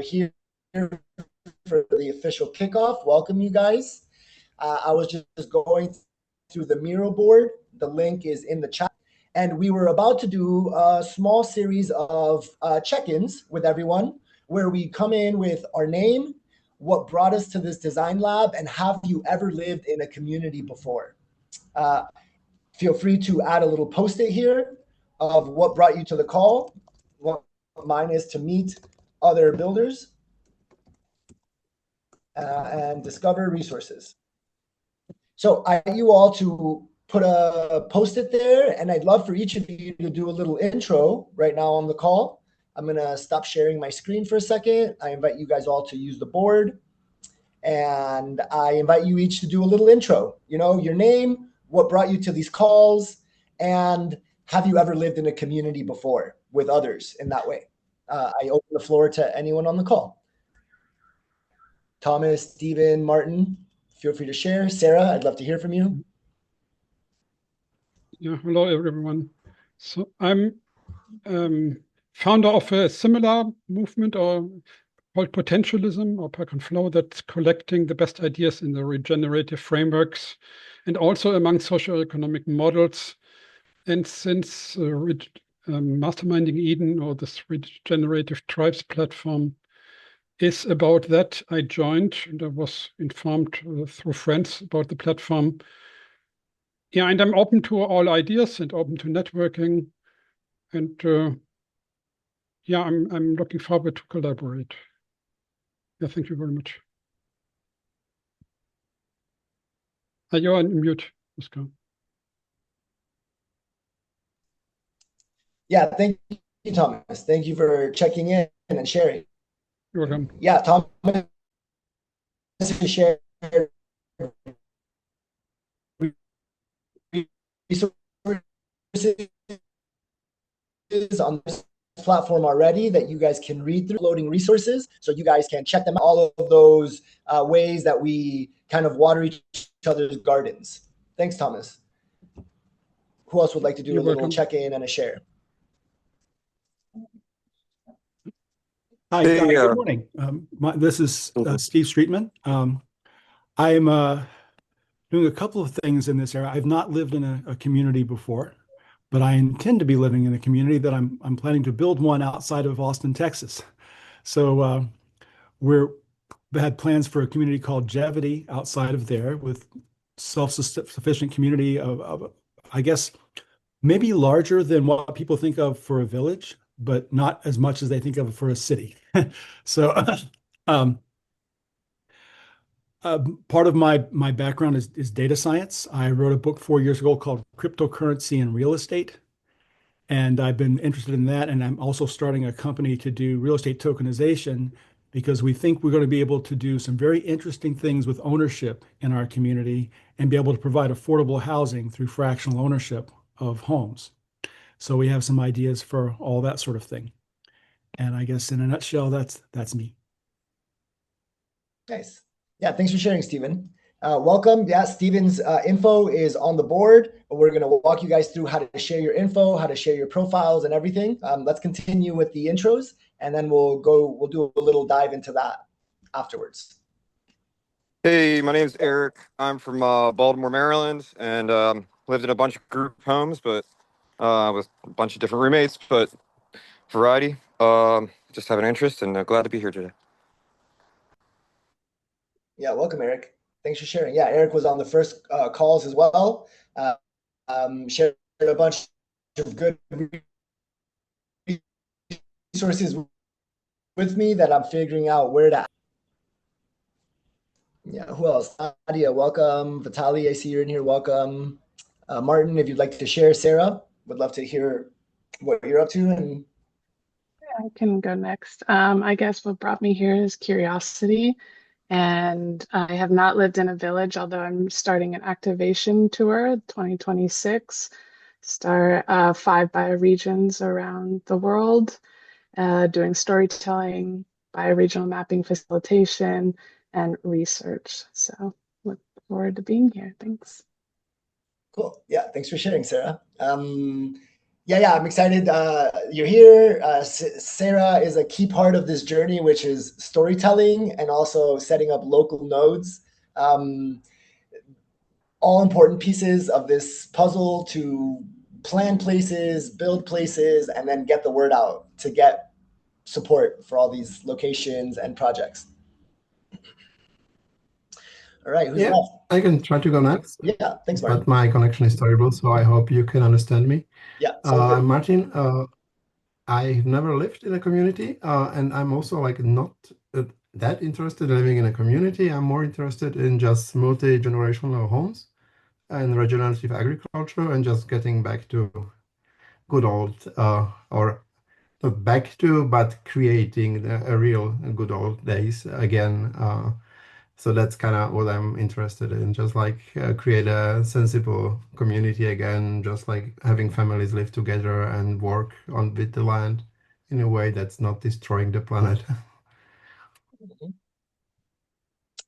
here for the official kickoff. Welcome, you guys. I was just going through the Miro board. The link is in the chat. And we were about to do a small series of check-ins with everyone where we come in with our name, what brought us to this design lab, and have you ever lived in a community before? Feel free to add a little post-it here of what brought you to the call. What mine is to meet other builders and discover resources. So I want you all to put a post-it there, and I'd love for each of you to do a little intro right now on the call. I'm going to stop sharing my screen for a second. I invite you guys all to use the board, and I invite you each to do a little intro. You know, your name, what brought you to these calls, and have you ever lived in a community before with others in that way? I open the floor to anyone on the call. Thomas, Stephen, Martin, feel free to share. Sarah, I'd love to hear from you. Yeah, hello everyone. So I'm founder of a similar movement or called potentialism or Park and Flow that's collecting the best ideas in the regenerative frameworks and also among socioeconomic models. And since Masterminding Eden or this regenerative tribes platform is about that, I joined and I was informed through friends about the platform. Yeah, and I'm open to all ideas and open to networking. And yeah, I'm looking forward to collaborate. Yeah, thank you very much. You're on mute, Oscar. Yeah, thank you, Thomas. Thank you for checking in and sharing. You're welcome. Yeah, Thomas shared resources on this platform already that you guys can read through, loading resources, so you guys can check them out, all of those ways that we kind of water each other's gardens. Thanks, Thomas. Who else would like to do a little check-in and a share? Hi, good morning. This is Steve Streetman. I'm doing a couple of things in this area. I've not lived in a community before, but I intend to be living in a community that I'm planning to build one outside of Austin, Texas. So we had plans for a community called Jevity outside of there with self-sufficient community of, I guess, maybe larger than what people think of for a village, but not as much as they think of for a city. So part of my background is data science. I wrote a book 4 years ago called Cryptocurrency and Real Estate. And I've been interested in that. And I'm also starting a company to do real estate tokenization because we think we're going to be able to do some very interesting things with ownership in our community and be able to provide affordable housing through fractional ownership of homes. So we have some ideas for all that sort of thing. And I guess in a nutshell, that's me. Nice. Yeah, thanks for sharing, Stephen. Welcome. Yeah, Stephen's info is on the board. We're going to walk you guys through how to share your info, how to share your profiles and everything. Let's continue with the intros, and then we'll do a little dive into that afterwards. Hey, my name's Eric. I'm from Baltimore, Maryland, and lived in a bunch of group homes, but with a bunch of different roommates, but variety. Just have an interest, and glad to be here today. Yeah, welcome, Eric. Thanks for sharing. Yeah, Eric was on the first calls as well. Shared a bunch of good resources with me that I'm figuring out where to. Yeah, who else? Nadia, welcome. Vitaly, I see you're in here. Welcome. Martin, if you'd like to share. Sarah, would love to hear what you're up to. And I can go next. I guess what brought me here is curiosity. And I have not lived in a village, although I'm starting an activation tour 2026, start 5 bioregions around the world, doing storytelling, bioregional mapping facilitation, and research. So look forward to being here. Thanks. Cool. Yeah, thanks for sharing, Sarah. Yeah, I'm excited. You're here. Sarah is a key part of this journey, which is storytelling and also setting up local nodes. All important pieces of this puzzle to plan places, build places, and then get the word out to get support for all these locations and projects. All right, who's next? I can try to go next. Yeah, thanks, Martin. But my connection is terrible, so I hope you can understand me. Yeah, I'm Martin. I've never lived in a community, and I'm also like not that interested in living in a community. I'm more interested in just multi-generational homes and regenerative agriculture and just getting back to good old, or not back to, but creating a real good old days again. So that's kind of what I'm interested in, just like create a sensible community again, just like having families live together and work on with the land in a way that's not destroying the planet.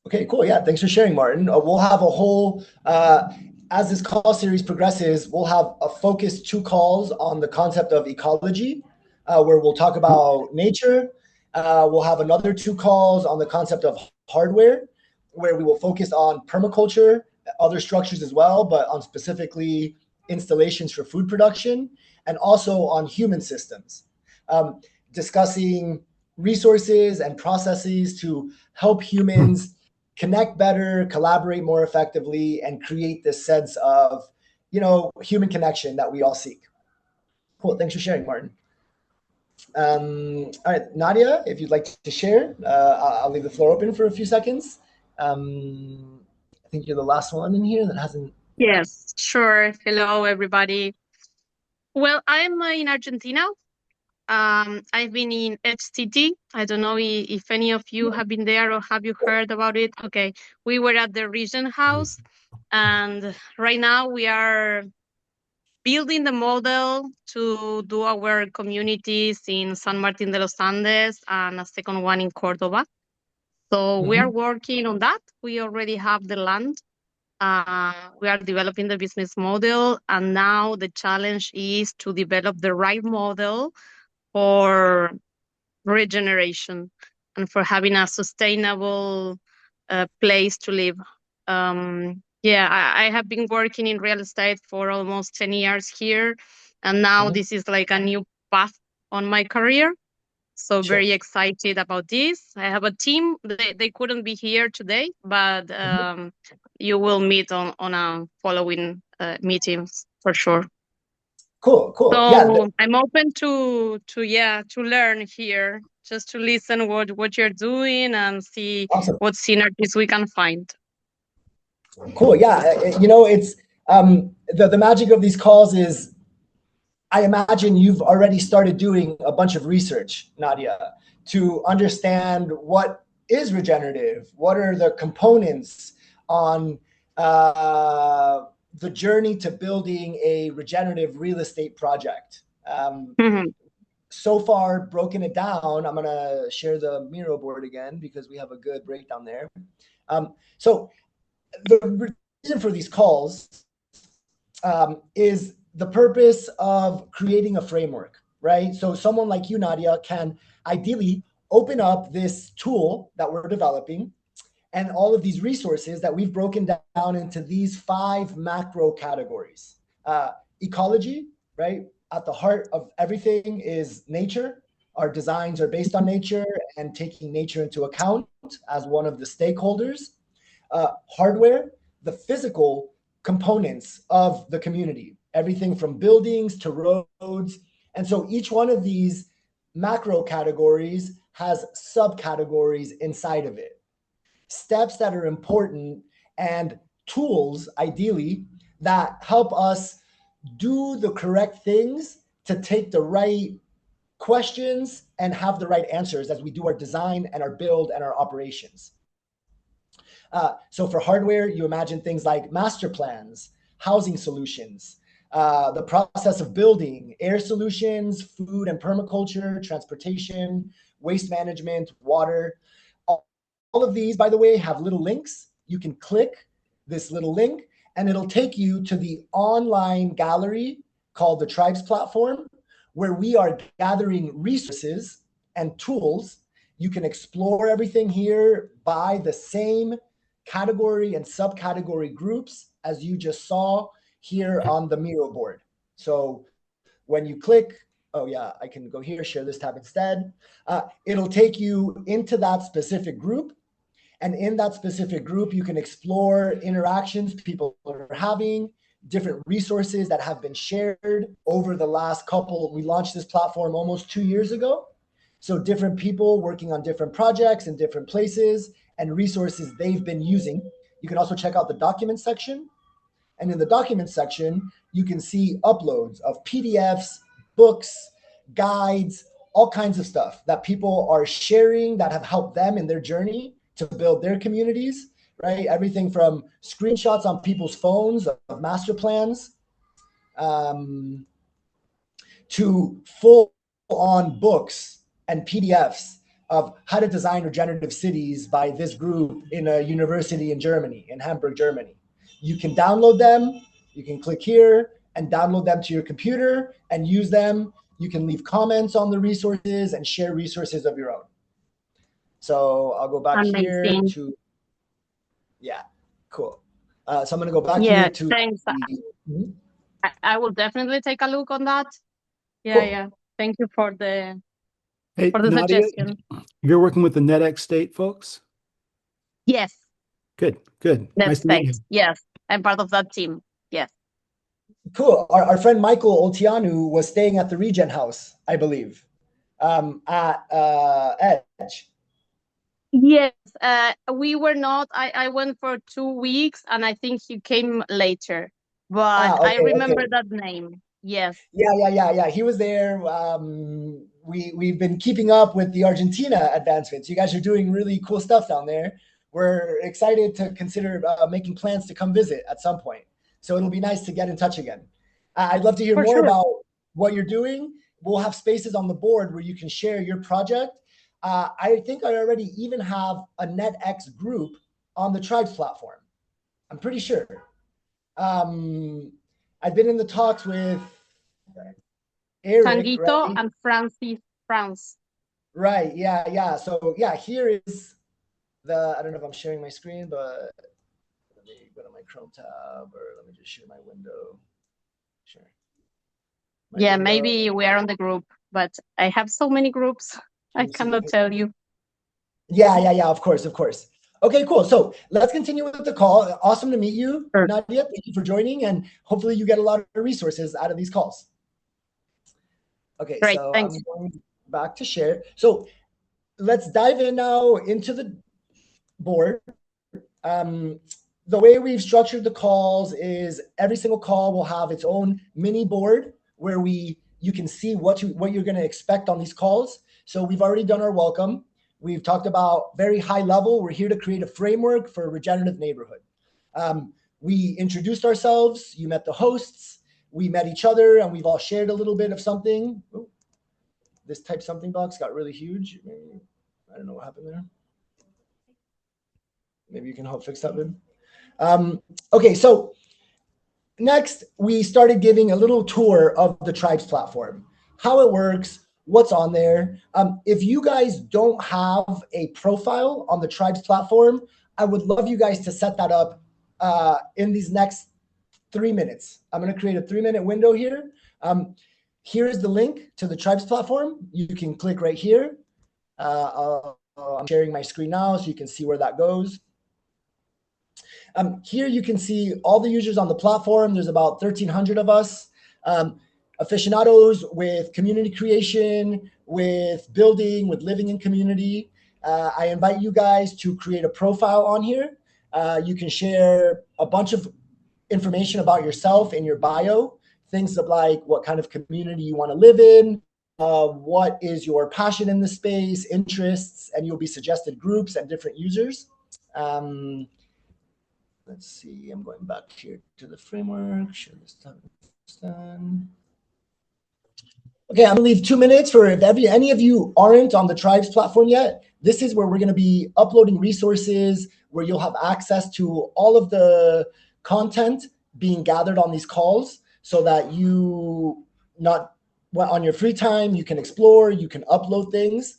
Okay, cool. Yeah, thanks for sharing, Martin. We'll have a whole, as this call series progresses, we'll have a focused 2 calls on the concept of ecology, where we'll talk about nature. We'll have another 2 calls on the concept of hardware, where we will focus on permaculture, other structures as well, but on specifically installations for food production, and also on human systems, discussing resources and processes to help humans connect better, collaborate more effectively, and create this sense of, human connection that we all seek. Cool. Thanks for sharing, Martin. All right, Nadia, if you'd like to share, I'll leave the floor open for a few seconds. I think you're the last one in here that hasn't. Yes, sure. Hello, everybody. Well, I'm in Argentina. I've been in HTT. I don't know if any of you have been there or have you heard about it. Okay, we were at the Regen house, and right now we are building the model to do our communities in San Martin de los Andes and a second one in Cordoba. So we are working on that. We already have the land. We are developing the business model, and now the challenge is to develop the right model for regeneration and for having a sustainable place to live. I have been working in real estate for almost 10 years here, and now this is like a new path on my career. So very excited about this. I have a team. They couldn't be here today, but you will meet on a following meetings for sure. Cool. So I'm open to learn here, just to listen what you're doing and see what synergies we can find. Cool. Yeah, it's the magic of these calls is, I imagine you've already started doing a bunch of research, Nadia, to understand what is regenerative, what are the components on the journey to building a regenerative real estate project. So far, broken it down. I'm going to share the Miro board again because we have a good breakdown there. So the reason for these calls is the purpose of creating a framework, right? So someone like you, Nadia, can ideally open up this tool that we're developing and all of these resources that we've broken down into these 5 macro categories. Ecology, right? At the heart of everything is nature. Our designs are based on nature and taking nature into account as one of the stakeholders. Hardware, the physical components of the community, everything from buildings to roads. And so each one of these macro categories has subcategories inside of it. Steps that are important and tools, ideally, that help us do the correct things to take the right questions and have the right answers as we do our design and our build and our operations. So for hardware, you imagine things like master plans, housing solutions, the process of building, air solutions, food and permaculture, transportation, waste management, water. All of these, by the way, have little links. You can click this little link and it'll take you to the online gallery called the Tribes Platform, where we are gathering resources and tools. You can explore everything here by the same category and subcategory groups as you just saw here on the Miro board. So when you click, oh yeah, I can go here, share this tab instead. It'll take you into that specific group. And in that specific group, you can explore interactions people are having, different resources that have been shared over the last couple. We launched this platform almost 2 years ago. So different people working on different projects in different places and resources they've been using. You can also check out the document section. And in the document section, you can see uploads of PDFs, books, guides, all kinds of stuff that people are sharing that have helped them in their journey to build their communities, right? Everything from screenshots on people's phones of master plans to full-on books and PDFs of how to design regenerative cities by this group in a university in Germany, in Hamburg, Germany. You can download them. You can click here and download them to your computer and use them. You can leave comments on the resources and share resources of your own. So I'll go back here to, yeah, cool. So I'm going to go back here to. Thanks. I will definitely take a look on that. Yeah, cool. yeah. Thank you for the Nadia, suggestion. You're working with the NetX State folks? Yes. Good, good. Nice to meet you. Yes, I'm part of that team. Yes. Cool. Our friend Michael Oltianu was staying at the Regen house, I believe, at Edge. Yes, we were not. I went for 2 weeks, and I think he came later. But Okay, I remember that name. Yes. Yeah. He was there. We've been keeping up with the Argentina advancements. You guys are doing really cool stuff down there. We're excited to consider making plans to come visit at some point. So it'll be nice to get in touch again. I'd love to hear more about what you're doing. We'll have spaces on the board where you can share your project. I think I already even have a NetX group on the Tribes platform. I'm pretty sure. I've been in the talks with Eric, Tanguito, right? and France. Right, yeah. So yeah, here is I don't know if I'm sharing my screen, but let me go to my Chrome tab, or let me just share my window. Sure. Yeah, maybe we are on the group, but I have so many groups. I cannot tell you. Yeah, of course. Okay, cool. So let's continue with the call. Awesome to meet you, Nadia. Thank you for joining, and hopefully you get a lot of resources out of these calls. Okay, great, so thanks. I'm going back to share. So let's dive in now into the board. The way we've structured the calls is every single call will have its own mini board where you can see what you're going to expect on these calls. So we've already done our welcome. We've talked about very high level. We're here to create a framework for a regenerative neighborhood. We introduced ourselves. You met the hosts. We met each other, and we've all shared a little bit of something. Ooh, this type something box got really huge. Maybe, I don't know what happened there. Maybe you can help fix that, Ben. Okay, so next, we started giving a little tour of the Tribes platform, how it works, what's on there. If you guys don't have a profile on the Tribes platform, I would love you guys to set that up in these next 3 minutes. I'm going to create a 3-minute window here. Here is the link to the Tribes platform. You can click right here. I'm sharing my screen now so you can see where that goes. Here you can see all the users on the platform. There's about 1,300 of us, aficionados with community creation, with building, with living in community. I invite you guys to create a profile on here. You can share a bunch of information about yourself in your bio, things like what kind of community you want to live in, what is your passion in the space, interests, and you'll be suggested groups and different users. Let's see, I'm going back here to the framework. Share this done. Okay, I'm gonna leave 2 minutes for if any of you aren't on the Tribes platform yet. This is where we're gonna be uploading resources, where you'll have access to all of the content being gathered on these calls. so that you not on your free time, you can explore, you can upload things.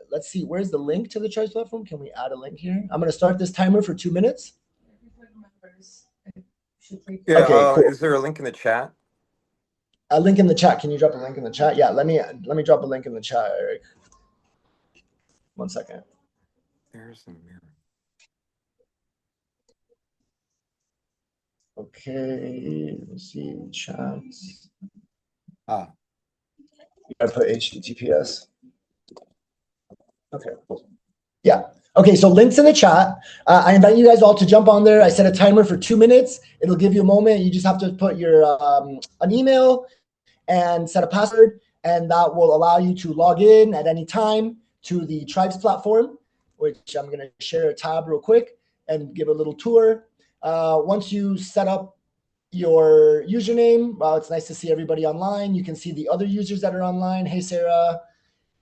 Let's see, where's the link to the Tribes platform? Can we add a link here? I'm going to start this timer for 2 minutes. Yeah, okay, cool. Is there a link in the chat? A link in the chat. Can you drop a link in the chat? Yeah, let me drop a link in the chat, Eric. 1 second. There's the mirror. Okay, let's see, chats. Ah. I put HTTPS. Okay, cool. Yeah. Okay, so links in the chat. I invite you guys all to jump on there. I set a timer for 2 minutes. It'll give you a moment. You just have to put your an email and set a password, and that will allow you to log in at any time to the Tribes platform, which I'm going to share a tab real quick and give a little tour. Once you set up your username, well, it's nice to see everybody online. You can see the other users that are online. Hey, Sarah.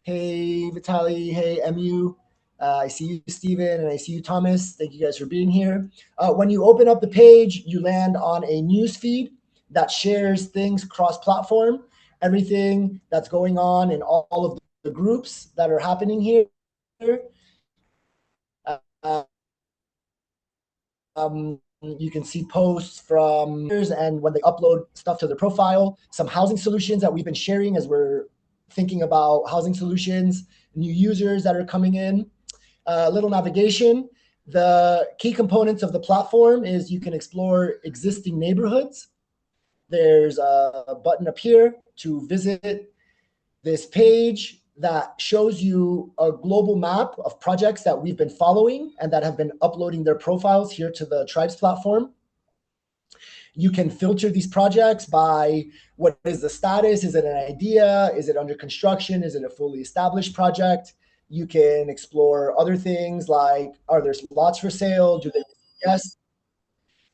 Hey, Vitaly. Hey, MU. I see you, Steven, and I see you, Thomas. Thank you guys for being here. When you open up the page, you land on a news feed that shares things cross-platform, everything that's going on in all of the groups that are happening here. You can see posts from and when they upload stuff to their profile, some housing solutions that we've been sharing as we're thinking about housing solutions, new users that are coming in, little navigation. The key components of the platform is you can explore existing neighborhoods. There's a button up here to visit this page that shows you a global map of projects that we've been following and that have been uploading their profiles here to the Tribes platform. You can filter these projects by what is the status. Is it an idea? Is it under construction? Is it a fully established project? You can explore other things like, are there lots for sale? Do they? Yes.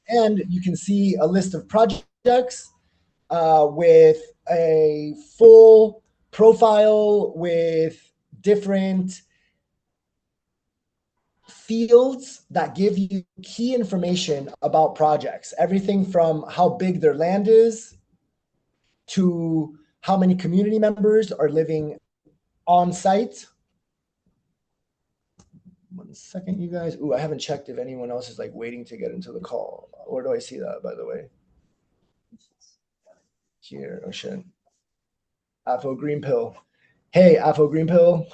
And you can see a list of projects with a full profile with different fields that give you key information about projects, everything from how big their land is to how many community members are living on site. 1 second, you guys. Ooh, I haven't checked if anyone else is like waiting to get into the call. Where do I see that, by the way? Here, oh shit. Afo Green Pill. Hey, Afo Green Pill.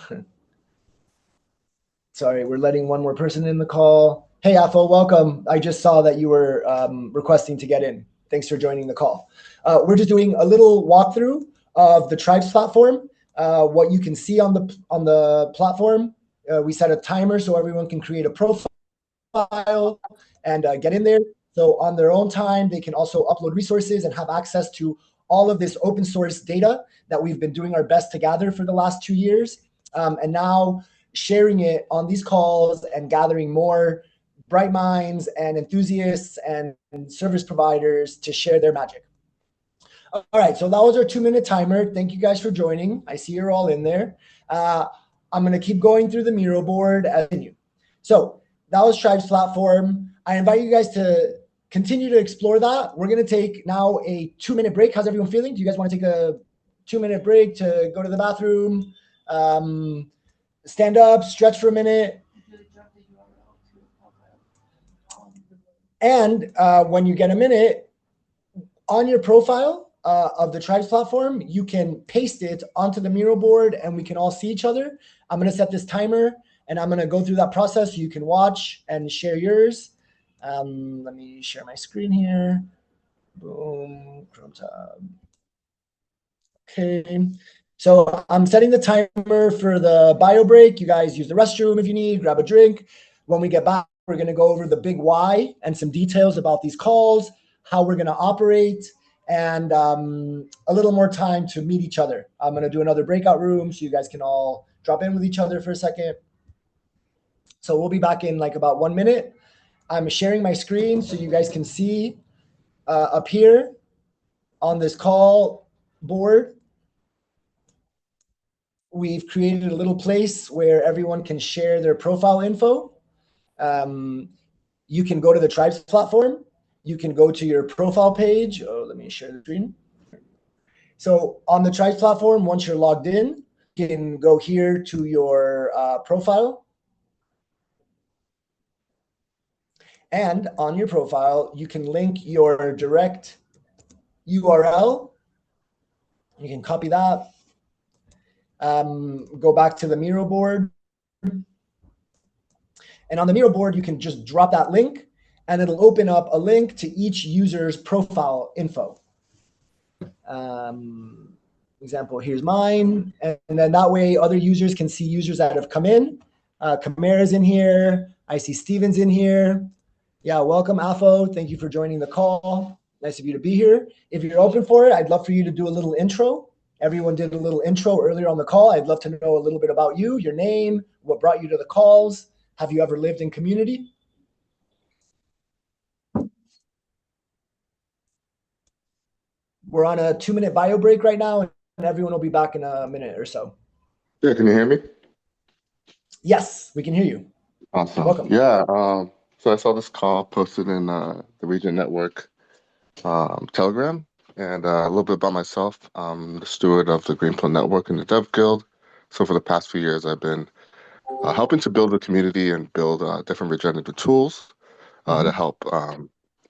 Sorry, we're letting one more person in the call. Hey, Afo, welcome. I just saw that you were requesting to get in. Thanks for joining the call. We're just doing a little walkthrough of the Tribes platform. What you can see on the platform. We set a timer so everyone can create a profile and get in there. So on their own time, they can also upload resources and have access to all of this open source data that we've been doing our best to gather for the last 2 years. And now sharing it on these calls and gathering more bright minds and enthusiasts and service providers to share their magic. All right, so that was our 2-minute timer. Thank you guys for joining. I see you're all in there. I'm going to keep going through the Miro board as you. So that was Tribes platform. I invite you guys to continue to explore that. We're going to take now a 2-minute break. How's everyone feeling? Do you guys want to take a 2-minute break to go to the bathroom, stand up, stretch for a minute? And when you get a minute, on your profile of the Tribes platform, you can paste it onto the Miro board and we can all see each other. I'm going to set this timer and I'm going to go through that process so you can watch and share yours. Let me share my screen here. Boom, Chrome tab. Okay, so I'm setting the timer for the bio break. You guys use the restroom if you need, grab a drink. When we get back, we're going to go over the big why and some details about these calls, how we're going to operate, and a little more time to meet each other. I'm going to do another breakout room so you guys can all drop in with each other for a second. So we'll be back in like about 1 minute. I'm sharing my screen so you guys can see up here on this call board. We've created a little place where everyone can share their profile info. You can go to the Tribes platform you can go to your profile page. Oh, let me share the screen. So on the Tribes platform, once you're logged in, you can go here to your profile. And on your profile, you can link your direct URL. You can copy that. Go back to the Miro board. And on the Miro board, you can just drop that link and it'll open up a link to each user's profile info. Example, here's mine. And then that way other users can see users that have come in. Kamara's in here. I see Steven's in here. Yeah, welcome, Afo. Thank you for joining the call. Nice of you to be here. If you're open for it, I'd love for you to do a little intro. Everyone did a little intro earlier on the call. I'd love to know a little bit about you, your name, what brought you to the calls. Have you ever lived in community? We're on a 2-minute bio break right now, and everyone will be back in a minute or so. Yeah, can you hear me? Yes, we can hear you. Awesome. Welcome. Yeah, so I saw this call posted in the Regen Network Telegram, and a little bit about myself. I'm the steward of the Greenpill Network in the Dev Guild. So for the past few years, I've been helping to build a community and build different regenerative tools to help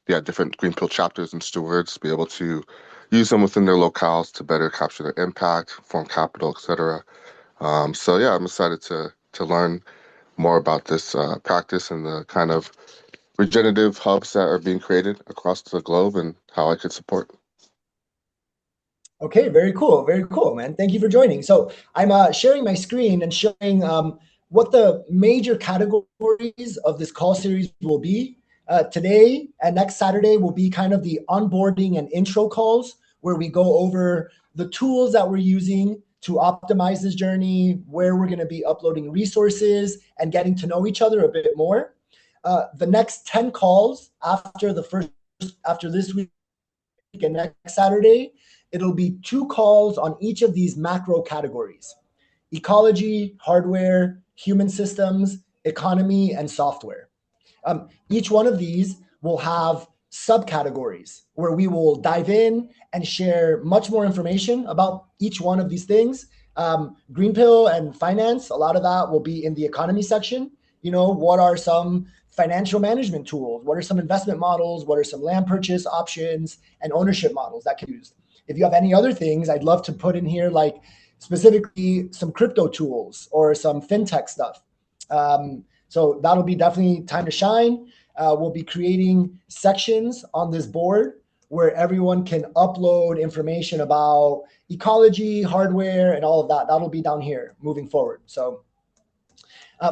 different Greenpill chapters and stewards be able to use them within their locales to better capture their impact, form capital, etc. So yeah, I'm excited to learn more about this practice and the kind of regenerative hubs that are being created across the globe and how I could support. Okay, very cool, man. Thank you for joining. So I'm sharing my screen and showing what the major categories of this call series will be. Today and next Saturday will be kind of the onboarding and intro calls where we go over the tools that we're using to optimize this journey, where we're going to be uploading resources and getting to know each other a bit more. The next 10 calls after this week and next Saturday, it'll be 2 calls on each of these macro categories: ecology, hardware, human systems, economy, and software. Each one of these will have subcategories where we will dive in and share much more information about each one of these things. Greenpill and finance, a lot of that will be in the economy section. You know, what are some financial management tools? What are some investment models? What are some land purchase options and ownership models that can be used? If you have any other things, I'd love to put in here, like specifically some crypto tools or some fintech stuff. So that'll be definitely time to shine. We'll be creating sections on this board where everyone can upload information about ecology, hardware, and all of that. That'll be down here moving forward. So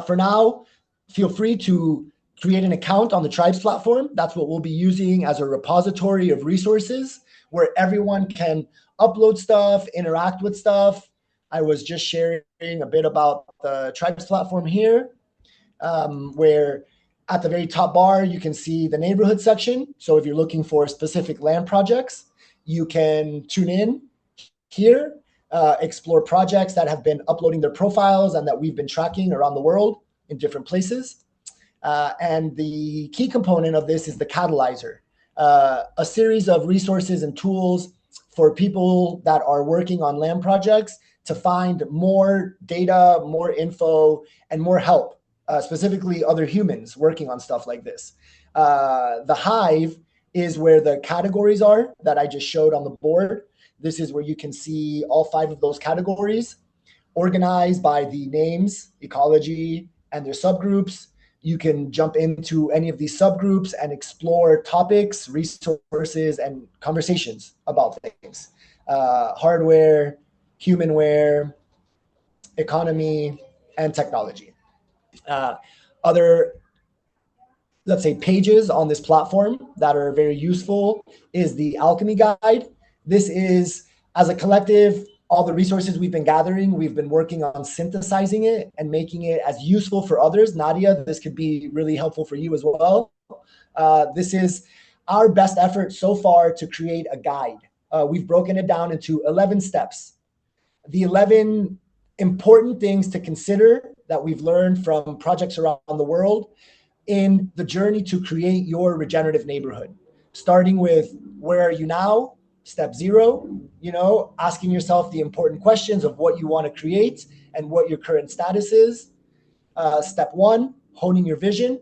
for now, feel free to create an account on the Tribes platform. That's what we'll be using as a repository of resources where everyone can upload stuff, interact with stuff. I was just sharing a bit about the Tribes platform here, where at the very top bar, you can see the neighborhood section. So if you're looking for specific land projects, you can tune in here, explore projects that have been uploading their profiles and that we've been tracking around the world in different places. And the key component of this is the catalyzer, a series of resources and tools for people that are working on land projects to find more data, more info, and more help, specifically other humans working on stuff like this. The hive is where the categories are that I just showed on the board. This is where you can see all 5 of those categories organized by the names, ecology, and their subgroups. You can jump into any of these subgroups and explore topics, resources, and conversations about things. Hardware, humanware, economy, and technology. Other, let's say, pages on this platform that are very useful is the Alchemy Guide. This is, as a collective, all the resources we've been gathering, we've been working on synthesizing it and making it as useful for others. Nadia, this could be really helpful for you as well. This is our best effort so far to create a guide. We've broken it down into 11 steps. The 11 important things to consider that we've learned from projects around the world in the journey to create your regenerative neighborhood. starting with where are you now? Step 0, asking yourself the important questions of what you want to create and what your current status is. Step 1, honing your vision.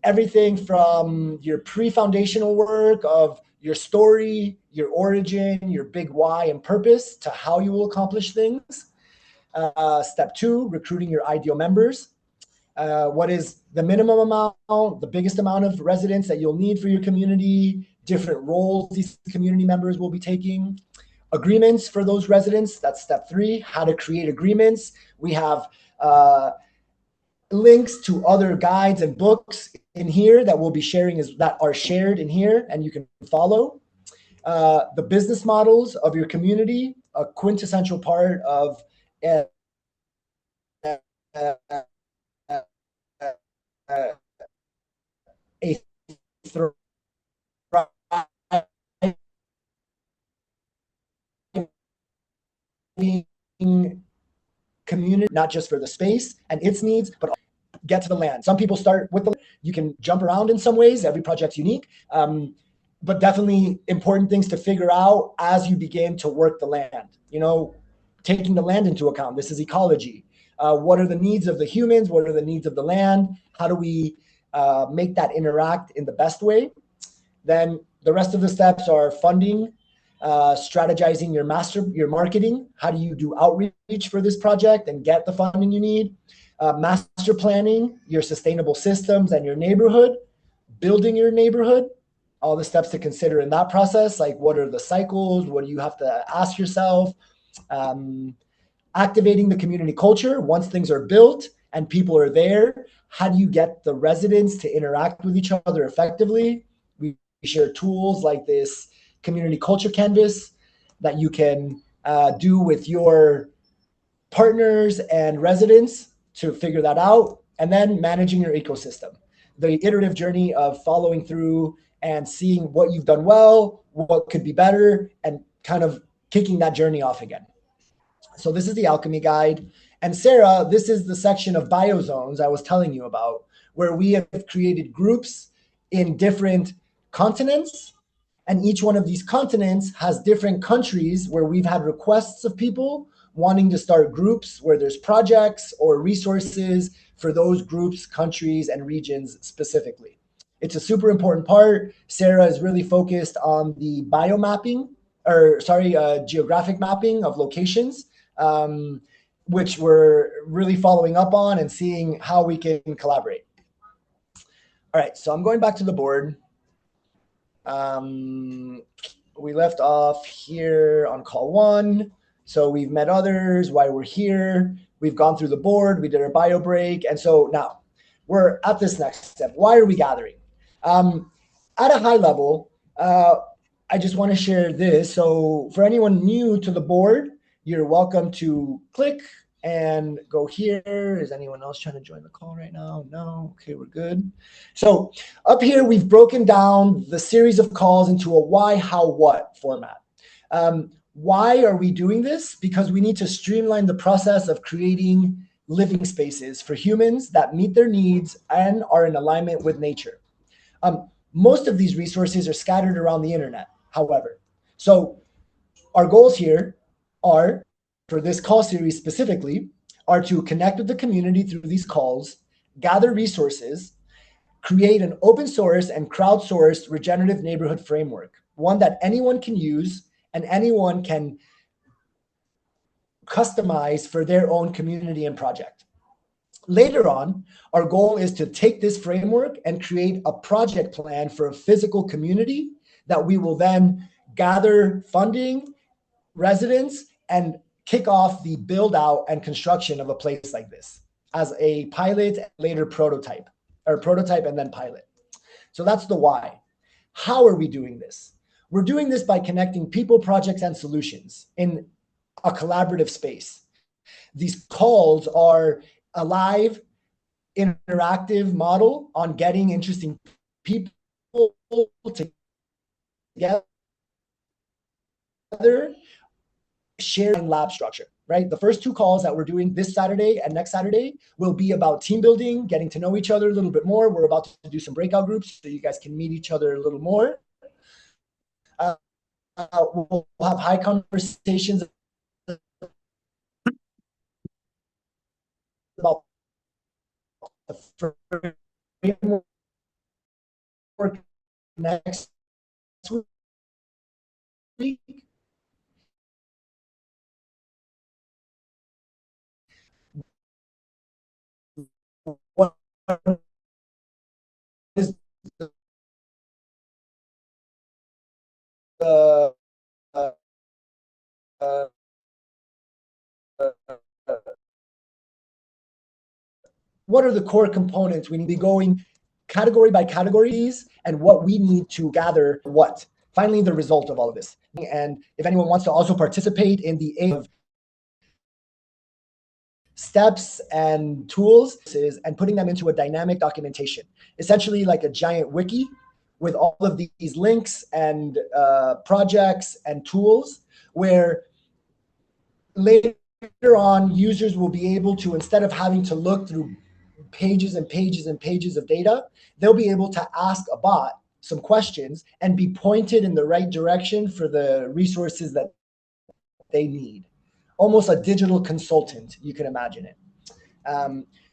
Everything from your pre-foundational work of your story, your origin, your big why and purpose, to how you will accomplish things. Step 2, recruiting your ideal members. What is the minimum amount, the biggest amount of residents that you'll need for your community, different roles these community members will be taking, agreements for those residents. That's step 3, how to create agreements. We have links to other guides and books in here that we'll be sharing, that are shared in here, and you can follow. The business models of your community, a quintessential part of a thriving community, not just for the space and its needs, but get to the land. Some people start with you can jump around in some ways. Every project's unique, but definitely important things to figure out as you begin to work the land. Taking the land into account. This is ecology. What are the needs of the humans? What are the needs of the land? How do we make that interact in the best way? Then the rest of the steps are funding, strategizing your marketing. How do you do outreach for this project and get the funding you need? Master planning your sustainable systems and your neighborhood, building your neighborhood, all the steps to consider in that process, like what are the cycles, what do you have to ask yourself, activating the community culture. Once things are built and people are there, how do you get the residents to interact with each other effectively? We share tools like this community culture canvas that you can do with your partners and residents to figure that out. And then managing your ecosystem, the iterative journey of following through and seeing what you've done well, what could be better, and kind of kicking that journey off again. So this is the alchemy guide. And Sarah, this is the section of biozones I was telling you about, where we have created groups in different continents. And each one of these continents has different countries where we've had requests of people wanting to start groups where there's projects or resources for those groups, countries, and regions specifically. It's a super important part. Sarah is really focused on the geographic mapping of locations, which we're really following up on and seeing how we can collaborate. All right, so I'm going back to the board. We left off here on call 1. So we've met others, why we're here. We've gone through the board. We did our bio break. And so now we're at this next step. Why are we gathering? At a high level, I just want to share this. So for anyone new to the board, you're welcome to click and go here. Is anyone else trying to join the call right now? No? Okay, we're good. So up here, we've broken down the series of calls into a why, how, what format. Why are we doing this? Because we need to streamline the process of creating living spaces for humans that meet their needs and are in alignment with nature. Most of these resources are scattered around the internet, however. So our goals here are, for this call series specifically, are to connect with the community through these calls, gather resources, create an open source and crowdsourced regenerative neighborhood framework, one that anyone can use and anyone can customize for their own community and project. Later on, our goal is to take this framework and create a project plan for a physical community that we will then gather funding, residents, and kick off the build out and construction of a place like this as a pilot and later prototype, or prototype and then pilot. So that's the why. How are we doing this? We're doing this by connecting people, projects, and solutions in a collaborative space. These calls are a live, interactive model on getting interesting people together, sharing lab structure. right? The first two calls that we're doing this Saturday and next Saturday will be about team building, getting to know each other a little bit more. We're about to do some breakout groups so you guys can meet each other a little more. We'll have high conversations about the framework next week. What is the what are the core components? We need to be going category by categories and what we need to gather what. Finally, the result of all of this. And if anyone wants to also participate in the of steps and tools and putting them into a dynamic documentation, essentially like a giant wiki with all of these links and projects and tools where later on users will be able to, instead of having to look through pages and pages and pages of data, they'll be able to ask a bot some questions and be pointed in the right direction for the resources that they need. Almost a digital consultant, you can imagine it.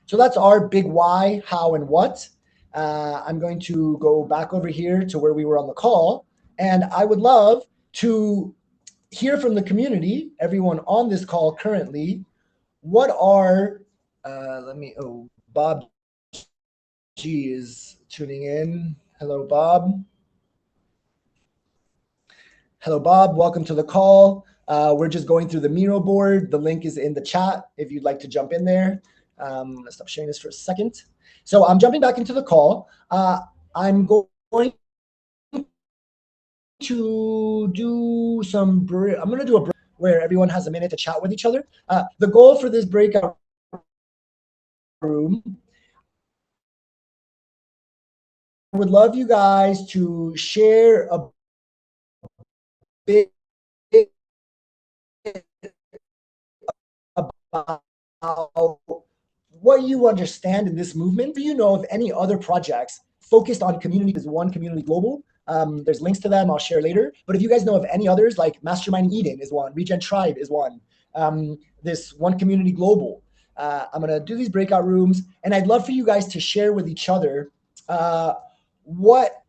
So that's our big why, how, and what. I'm going to go back over here to where we were on the call, and I would love to hear from the community, everyone on this call currently, what are, Bob G is tuning in. Hello, Bob. Hello, Bob. Welcome to the call. We're just going through the Miro board. The link is in the chat if you'd like to jump in there. Let's stop sharing this for a second. So I'm jumping back into the call. I'm going to do some, I'm going to do a break where everyone has a minute to chat with each other. The goal for this breakout room, I would love you guys to share a bit about what you understand in this movement. Do you know of any other projects focused on community? Is one Community Global. There's links to them I'll share later. But if you guys know of any others, like Masterminding Eden is one, Regen Tribe is one, this One Community Global. I'm going to do these breakout rooms, and I'd love for you guys to share with each other what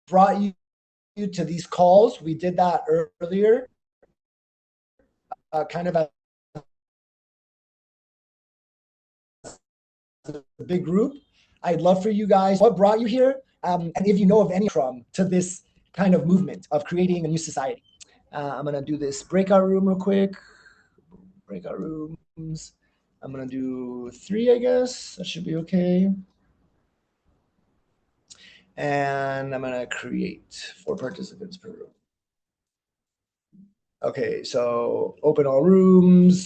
brought you to these calls. We did that earlier, kind of a big group. I'd love for you guys, what brought you here? And if you know of any from to this kind of movement of creating a new society. I'm going to do this breakout room real quick. Breakout rooms. I'm going to do 3, I guess. That should be okay. And I'm going to create 4 participants per room. Okay, so open all rooms.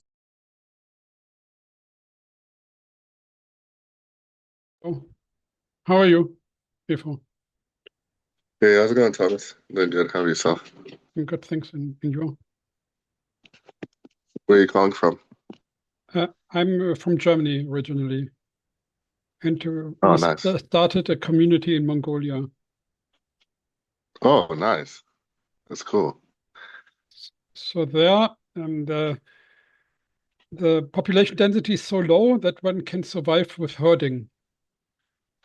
Oh, how are you, Before? Hey, how's it going, Thomas? Doing good. How are yourself? I'm good, thanks. And you? Where are you calling from? I'm from Germany originally, and Oh, we nice. started a community in Mongolia. Oh, nice. That's cool. So there, the population density is so low that one can survive with herding.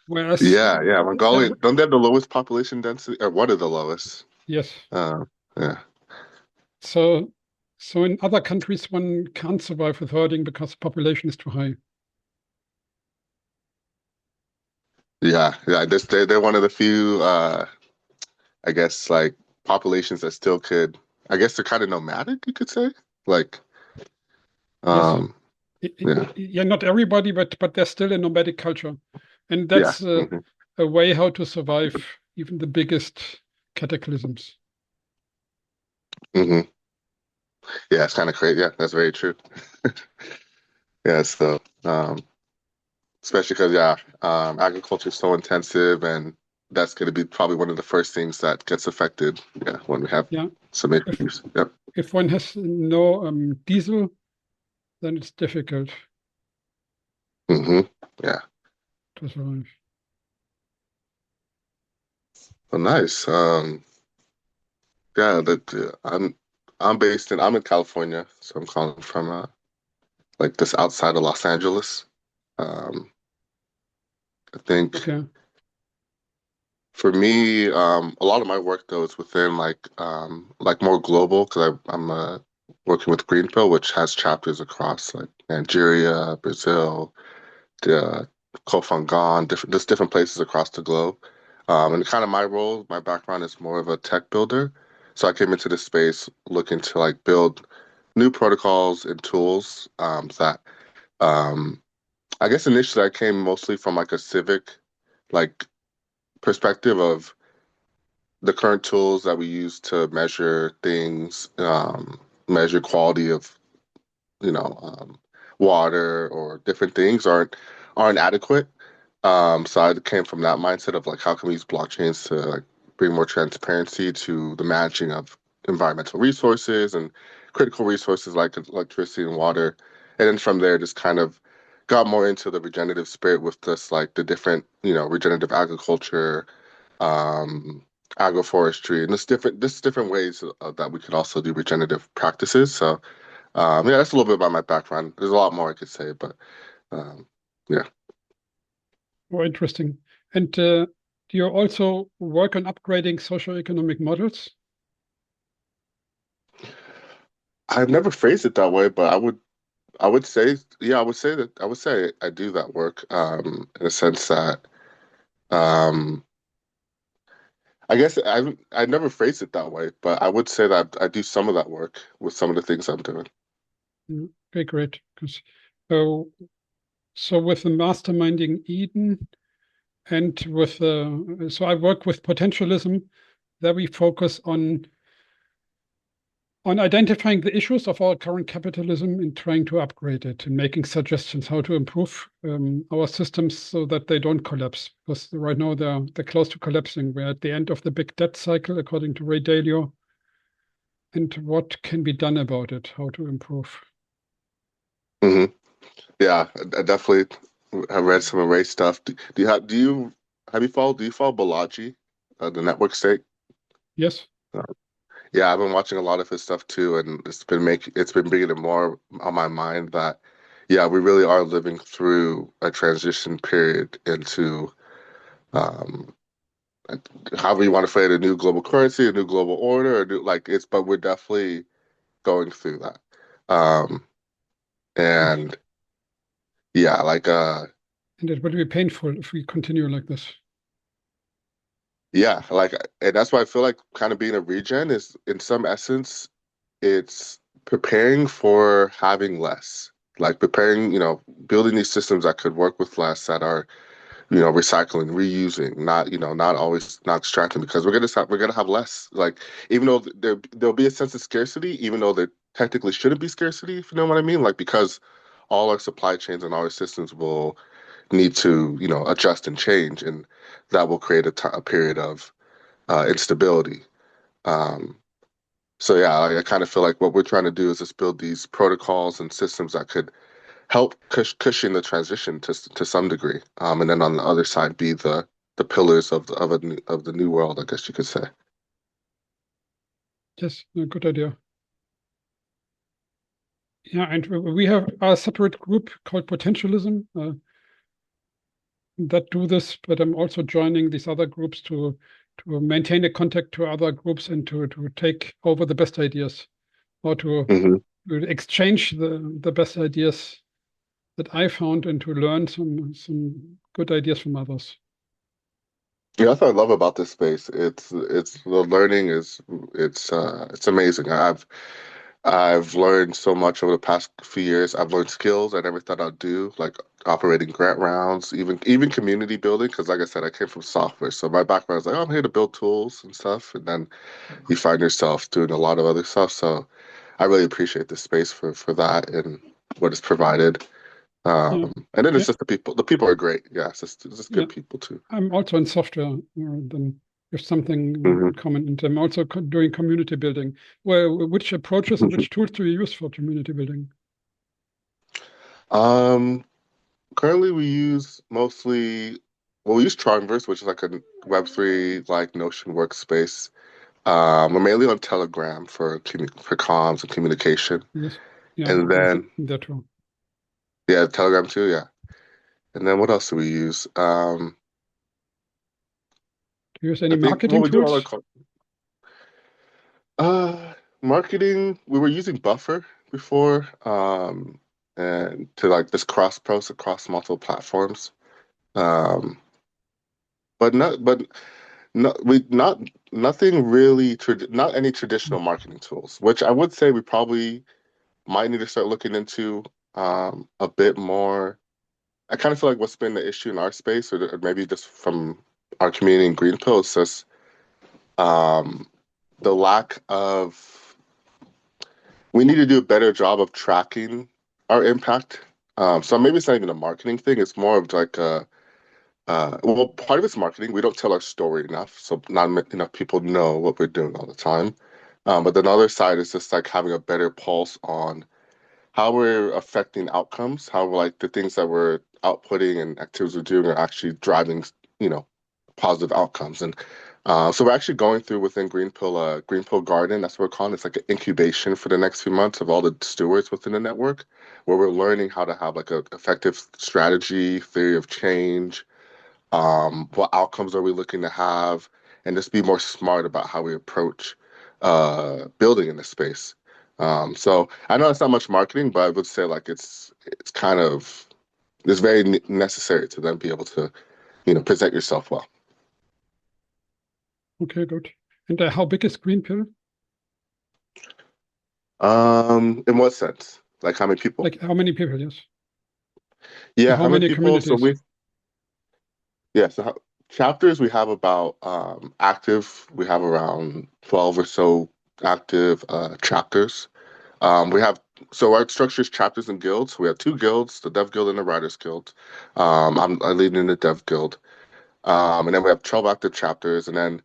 Whereas Yeah, Mongolia, don't they have the lowest population density, or one of the lowest? Yes. Yeah. So in other countries, one can't survive with herding because the population is too high. Yeah. They're one of the few, I guess, like populations that still could. I guess they're kind of nomadic, you could say. Like, Yes. Yeah. Yeah, not everybody, but there's still a nomadic culture, and that's a way how to survive even the biggest cataclysms. Yeah, it's kind of crazy. Yeah, that's very true. Yeah, so especially because agriculture is so intensive, and that's going to be probably one of the first things that gets affected. Yeah, when we have some issues. Yep. If one has no diesel, then it's difficult Yeah. to survive. Well, nice. Yeah, I'm in California, so I'm calling from like this outside of Los Angeles. I think Okay. for me, a lot of my work though is within like more global because I'm working with Greenpill, which has chapters across like Nigeria, Brazil, the Kofangan, different places across the globe. And kind of my role, my background is more of a tech builder. So I came into this space looking to like build new protocols and tools that I guess initially I came mostly from like a civic like perspective of the current tools that we use to measure things, measure quality of water or different things aren't adequate. So I came from that mindset of like how can we use blockchains to like bring more transparency to the managing of environmental resources and critical resources like electricity and water. And then from there just kind of got more into the regenerative spirit with just like the different, regenerative agriculture, um, agroforestry, and there's different ways that we could also do regenerative practices. So yeah, that's a little bit about my background. There's a lot more I could say, but yeah. More interesting. And do you also work on upgrading socioeconomic models? I've never phrased it that way, but I would say, yeah, I would say I do that work, in a sense that, I guess I never phrased it that way, but I would say that I do some of that work with some of the things I'm doing. Okay, great. Because so with the Masterminding Eden and with so I work with potentialism, there we focus on identifying the issues of our current capitalism and trying to upgrade it and making suggestions how to improve our systems so that they don't collapse. Because right now they're close to collapsing. We're at the end of the big debt cycle, according to Ray Dalio. And what can be done about it? How to improve? Yeah, I definitely have read some Array stuff. Do you have you follow Balaji, the network state? Yes. Yeah, I've been watching a lot of his stuff too, and it's been bringing it more on my mind that yeah, we really are living through a transition period into um however you want to frame it, a new global currency, a new global order, but we're definitely going through that. And yeah, and it will be painful if we continue like this. yeah, and that's why I feel like kind of being a regen is in some essence it's preparing for having less, like preparing, building these systems that could work with less, that are, recycling, reusing, not always not extracting, because we're gonna have less. Like even though there'll be a sense of scarcity, even though there technically shouldn't be scarcity, if you know what I mean, like because all our supply chains and all our systems will need to, adjust and change, and that will create a period of instability. Um, so yeah, I kind of feel like what we're trying to do is just build these protocols and systems that could help cushion the transition to some degree, and then on the other side be the pillars of the new world, I guess you could say. Yes, a good idea. Yeah, and we have a separate group called Potentialism that do this, but I'm also joining these other groups to maintain a contact to other groups and to take over the best ideas, or to exchange the best ideas that I found and to learn some good ideas from others. Yeah, that's what I love about this space. It's the learning it's amazing. I've learned so much over the past few years. I've learned skills I never thought I'd do, like operating grant rounds, even community building. Because, like I said, I came from software, so my background is like, oh, I'm here to build tools and stuff, and then you find yourself doing a lot of other stuff. So I really appreciate the space for that and what it's provided. And then it's just the people. The people are great. Yeah, it's just good people too. I'm also in software. Then There's something Mhm. in common, and I'm also doing community building. Well, which approaches and which tools do you use for community building? Currently we use mostly, well, we use Charmverse, which is like a Web3 like Notion workspace. We're mainly on Telegram for comms and communication. Yes, yeah, And then that too. yeah, Telegram too, yeah. And then what else do we use? Do you use any I think marketing we do all our tools? marketing. We were using Buffer before, and to like this cross post across multiple platforms. Um, but not nothing really not any traditional marketing tools, which I would say we probably might need to start looking into a bit more. I kind of feel like what's been the issue in our space, or maybe just from our community in Greenpill, is just the lack of. We need to do a better job of tracking our impact. So maybe it's not even a marketing thing. It's more of like well, part of it's marketing. We don't tell our story enough, so not enough people know what we're doing all the time. But then the other side is just like having a better pulse on how we're affecting outcomes, how like the things that we're outputting and activities we're doing are actually driving, positive outcomes. And so we're actually going through within Greenpill Garden, that's what we're calling it. It's like an incubation for the next few months of all the stewards within the network, where we're learning how to have like an effective strategy, theory of change, what outcomes are we looking to have, and just be more smart about how we approach building in this space. So I know it's not much marketing, but I would say like it's kind of it's very necessary to then be able to present yourself well. Okay, good. And how big is Greenpill? In what sense? Like how many people? Like how many people? Yes. Yeah, How how many many people? So communities? chapters we have about active. We have around 12 or so active chapters. We have so our structure is chapters and guilds. We have two guilds, the Dev Guild and the Writers Guild. I lead in the Dev Guild, and then we have 12 active chapters, and then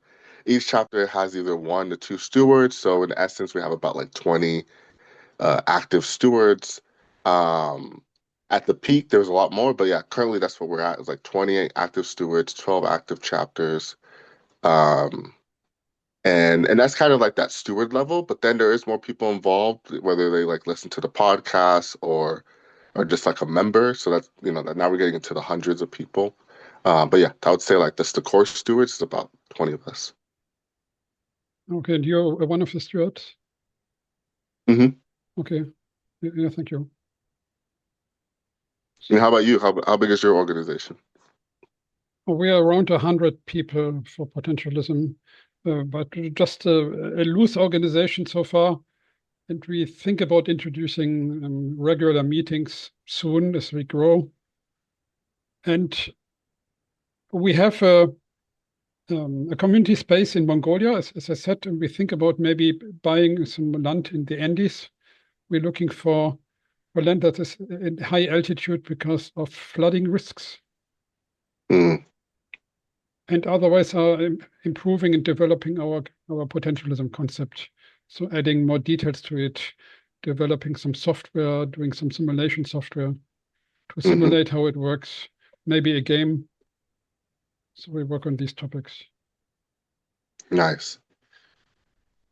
each chapter has either one to two stewards. So in essence, we have about like 20 active stewards. Um, at the peak, there was a lot more, but yeah, currently that's what we're at. It's like 28 active stewards, 12 active chapters. Um, and that's kind of like that steward level, but then there is more people involved, whether they like listen to the podcast or just like a member. So that's that now we're getting into the hundreds of people. But yeah, I would say like the core stewards is about 20 of us. Okay, and you're one of the stewards? Mm-hmm. Okay. Yeah, thank you. And how about you? How big is your organization? We are around 100 people for potentialism, but just a loose organization so far. And we think about introducing regular meetings soon as we grow. And we have a community space in Mongolia, as I said, and we think about maybe buying some land in the Andes. We're looking for land that is in high altitude because of flooding risks. Mm. And otherwise are improving and developing our potentialism concept. So adding more details to it, developing some software, doing some simulation software to simulate how it works, maybe a game. So we work on these topics. Nice.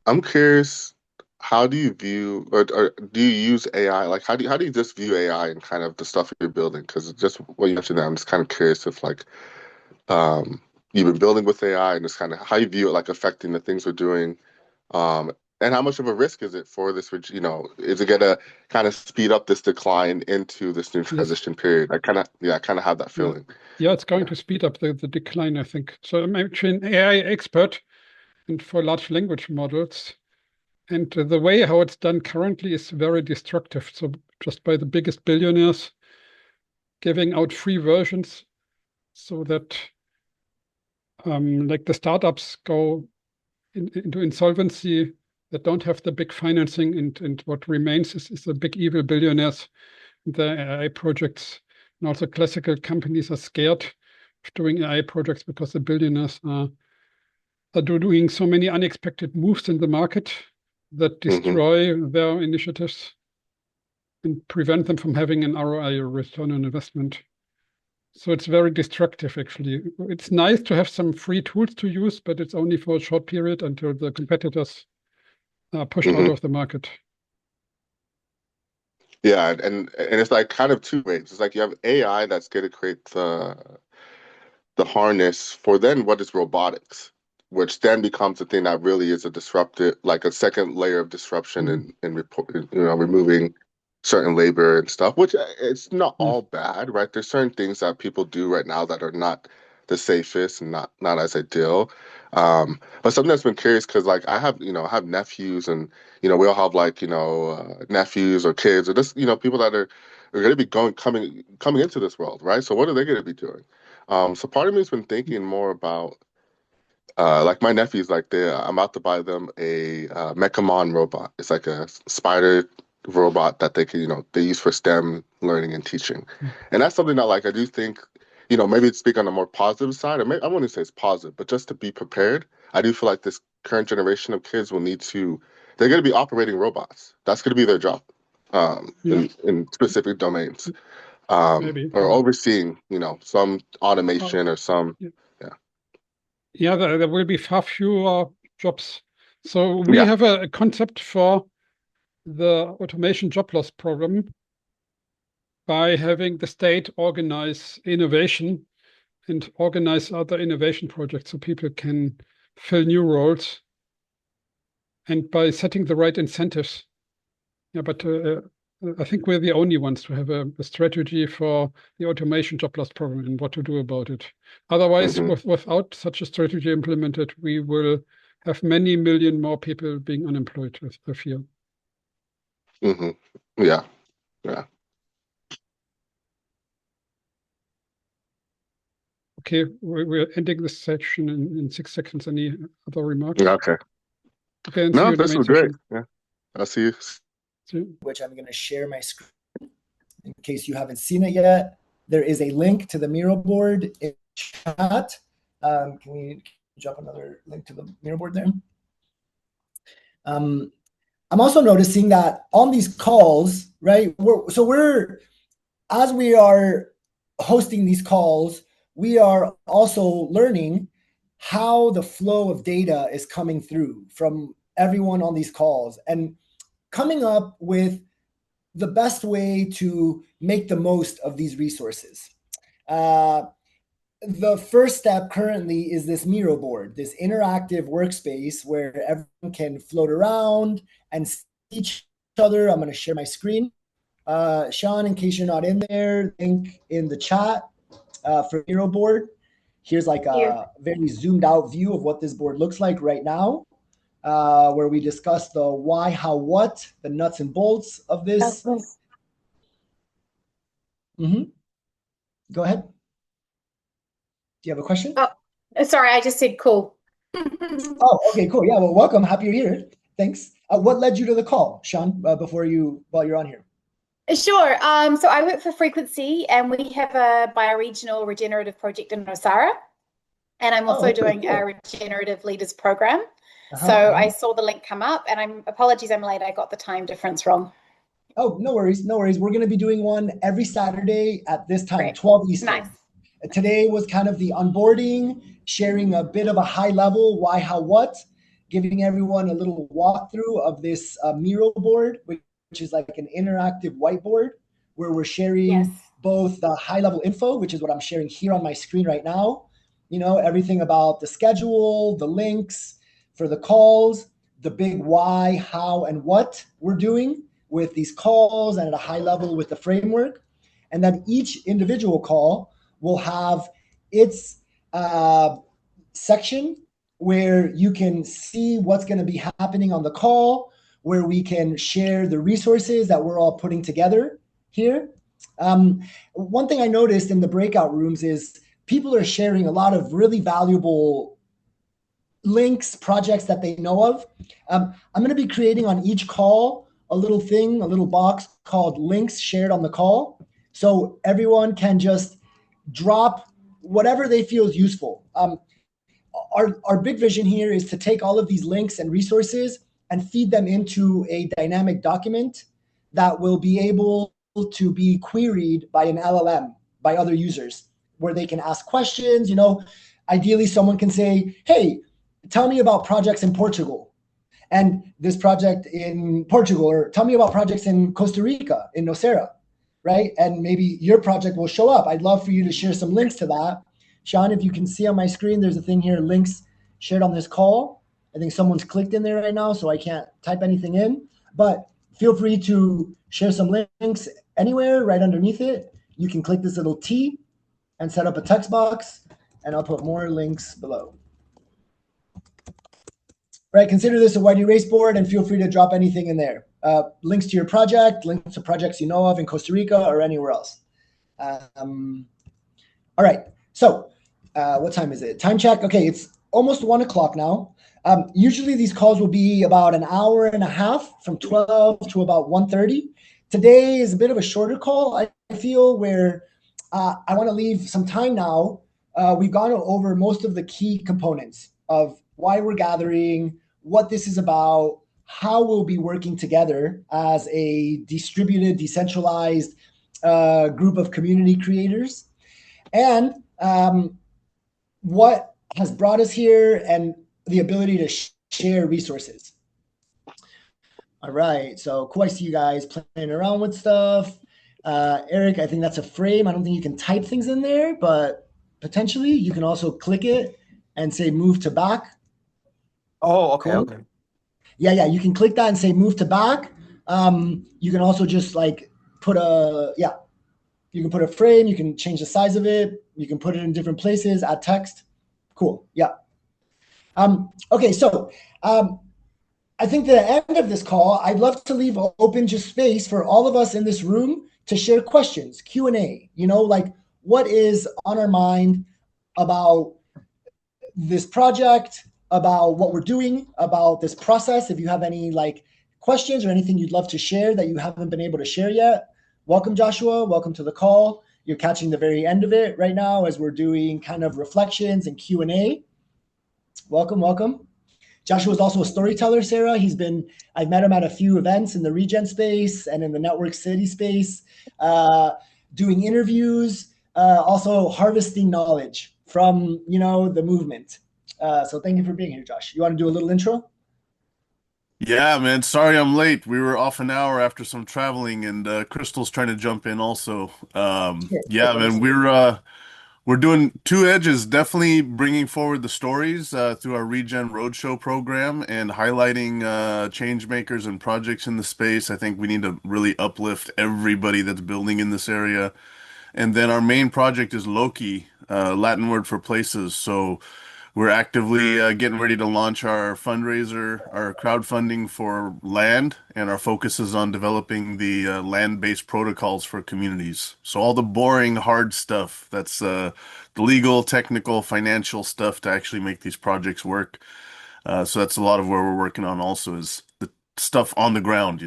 I'm curious, how do you view or do you use AI? Like how do you just view AI and kind of the stuff you're building? Because just what you mentioned there, I'm just kind of curious if like um you've been building with AI and just kind of how you view it like affecting the things we're doing. Um and how much of a risk is it for this, which, is it gonna kind of speed up this decline into this new transition period? I kind of have that feeling. Yeah, it's going to speed up the decline, I think. So I'm actually an AI expert and for large language models. And the way how it's done currently is very destructive. So just by the biggest billionaires giving out free versions so that like the startups go into insolvency that don't have the big financing, and what remains is the big evil billionaires, the AI projects. And also classical companies are scared of doing AI projects because the billionaires are are doing so many unexpected moves in the market that destroy their initiatives and prevent them from having an ROI, or return on investment. So it's very destructive, actually. It's nice to have some free tools to use, but it's only for a short period until the competitors are pushed out of the market. Yeah, and it's like kind of two ways. It's like you have AI that's going to create the harness for then what is robotics, which then becomes the thing that really is a disruptive, like a second layer of disruption in removing certain labor and stuff, which it's not all bad, right? There's certain things that people do right now that are not the safest and not as ideal. But something that's been curious, because like I have nephews, and we all have like nephews or kids or just people that are going to be coming into this world, right? So what are they going to be doing? So part of me has been thinking more about like my nephews, like I'm about to buy them a Mechamon robot. It's like a spider robot that they can, they use for STEM learning and teaching. And that's something that like I do think, maybe to speak on a more positive side, or maybe I wouldn't say it's positive, but just to be prepared, I do feel like this current generation of kids will need to, they're going to be operating robots. That's going to be their job in specific domains. Maybe. Or overseeing, some automation or some, Yeah, there will be far fewer jobs. So we have a concept for the automation job loss problem by having the state organize innovation and organize other innovation projects so people can fill new roles, and by setting the right incentives. Yeah, but I think we're the only ones to have a strategy for the automation job loss problem and what to do about it. Otherwise, without such a strategy implemented, we will have many million more people being unemployed, I fear. Yeah. Okay, we're ending this section in 6 seconds. Any other remarks? Okay. Okay, and No, this was great. Yeah, I'll see you. Which I'm going to share my screen in case you haven't seen it yet. There is a link to the Miro board in chat. Can we drop another link to the Miro board there? I'm also noticing that on these calls, right? As we are hosting these calls, we are also learning how the flow of data is coming through from everyone on these calls and coming up with the best way to make the most of these resources. The first step currently is this Miro board, this interactive workspace where everyone can float around and see each other. I'm going to share my screen. Sean, in case you're not in there, link in the chat for Miro board. Here's like a very zoomed out view of what this board looks like right now, where we discuss the why, how, what, the nuts and bolts of this. Go ahead. Do you have a question? Oh, sorry, I just said cool. Oh, okay, cool. Yeah, well, welcome. Happy you're here. Thanks. What led you to the call, Sean, while you're on here? Sure. So I work for Frequency, and we have a bioregional regenerative project in Osara. And I'm also doing a regenerative leaders program. So I saw the link come up, and apologies I'm late. I got the time difference wrong. Oh, no worries. No worries. We're going to be doing one every Saturday at this time, 12 Eastern. Nice. Today was kind of the onboarding, sharing a bit of a high level why, how, what, giving everyone a little walkthrough of this Miro board, which is like an interactive whiteboard where we're sharing both the high level info, which is what I'm sharing here on my screen right now, everything about the schedule, the links for the calls, the big why, how, and what we're doing with these calls and at a high level with the framework. And then each individual call will have its section where you can see what's going to be happening on the call, where we can share the resources that we're all putting together here. One thing I noticed in the breakout rooms is people are sharing a lot of really valuable links, projects that they know of. I'm going to be creating on each call a little box called links shared on the call. So everyone can just drop whatever they feel is useful. our big vision here is to take all of these links and resources and feed them into a dynamic document that will be able to be queried by an LLM, by other users, where they can ask questions. Ideally someone can say, hey, tell me about projects in Portugal and this project in Portugal, or tell me about projects in Costa Rica, in Nocera, right? And maybe your project will show up. I'd love for you to share some links to that. Sean, if you can see on my screen, there's a thing here, links shared on this call. I think someone's clicked in there right now, so I can't type anything in, but feel free to share some links anywhere right underneath it. You can click this little T and set up a text box, and I'll put more links below. Right, consider this a white erase board and feel free to drop anything in there. Links to your project, links to projects you know of in Costa Rica or anywhere else. All right, so what time is it? Time check. Okay, it's almost 1 o'clock now. Usually these calls will be about an hour and a half, from 12 to about 1:30. Today is a bit of a shorter call, I feel, where I want to leave some time now. We've gone over most of the key components of why we're gathering, what this is about, how we'll be working together as a distributed, decentralized group of community creators, and what has brought us here, and the ability to share resources. All right, so cool, I see you guys playing around with stuff. Eric, I think that's a frame. I don't think you can type things in there, but potentially you can also click it and say move to back. Oh, okay, Cool. okay. Yeah, you can click that and say move to back. You can also just like put a, you can put a frame, you can change the size of it, you can put it in different places, add text. Cool, yeah. Okay, so I think the end of this call, I'd love to leave open just space for all of us in this room to share questions, Q&A, like what is on our mind about this project, about what we're doing, about this process. If you have any like questions or anything you'd love to share that you haven't been able to share yet, welcome Joshua, welcome to the call. You're catching the very end of it right now as we're doing kind of reflections and Q&A. Welcome, welcome. Joshua is also a storyteller, Sarah. I've met him at a few events in the Regen space and in the Network City space, doing interviews, also harvesting knowledge from, the movement. So thank you for being here, Josh. You want to do a little intro? Yeah, man. Sorry I'm late. We were off an hour after some traveling, and Crystal's trying to jump in also. Yeah, man. We're doing two edges, definitely bringing forward the stories through our Regen Roadshow program and highlighting change makers and projects in the space. I think we need to really uplift everybody that's building in this area. And then our main project is Loki, Latin word for places. So we're actively getting ready to launch our fundraiser, our crowdfunding for land, and our focus is on developing the land-based protocols for communities. So all the boring, hard stuff, that's the legal, technical, financial stuff to actually make these projects work. So that's a lot of where we're working on also, is the stuff on the ground,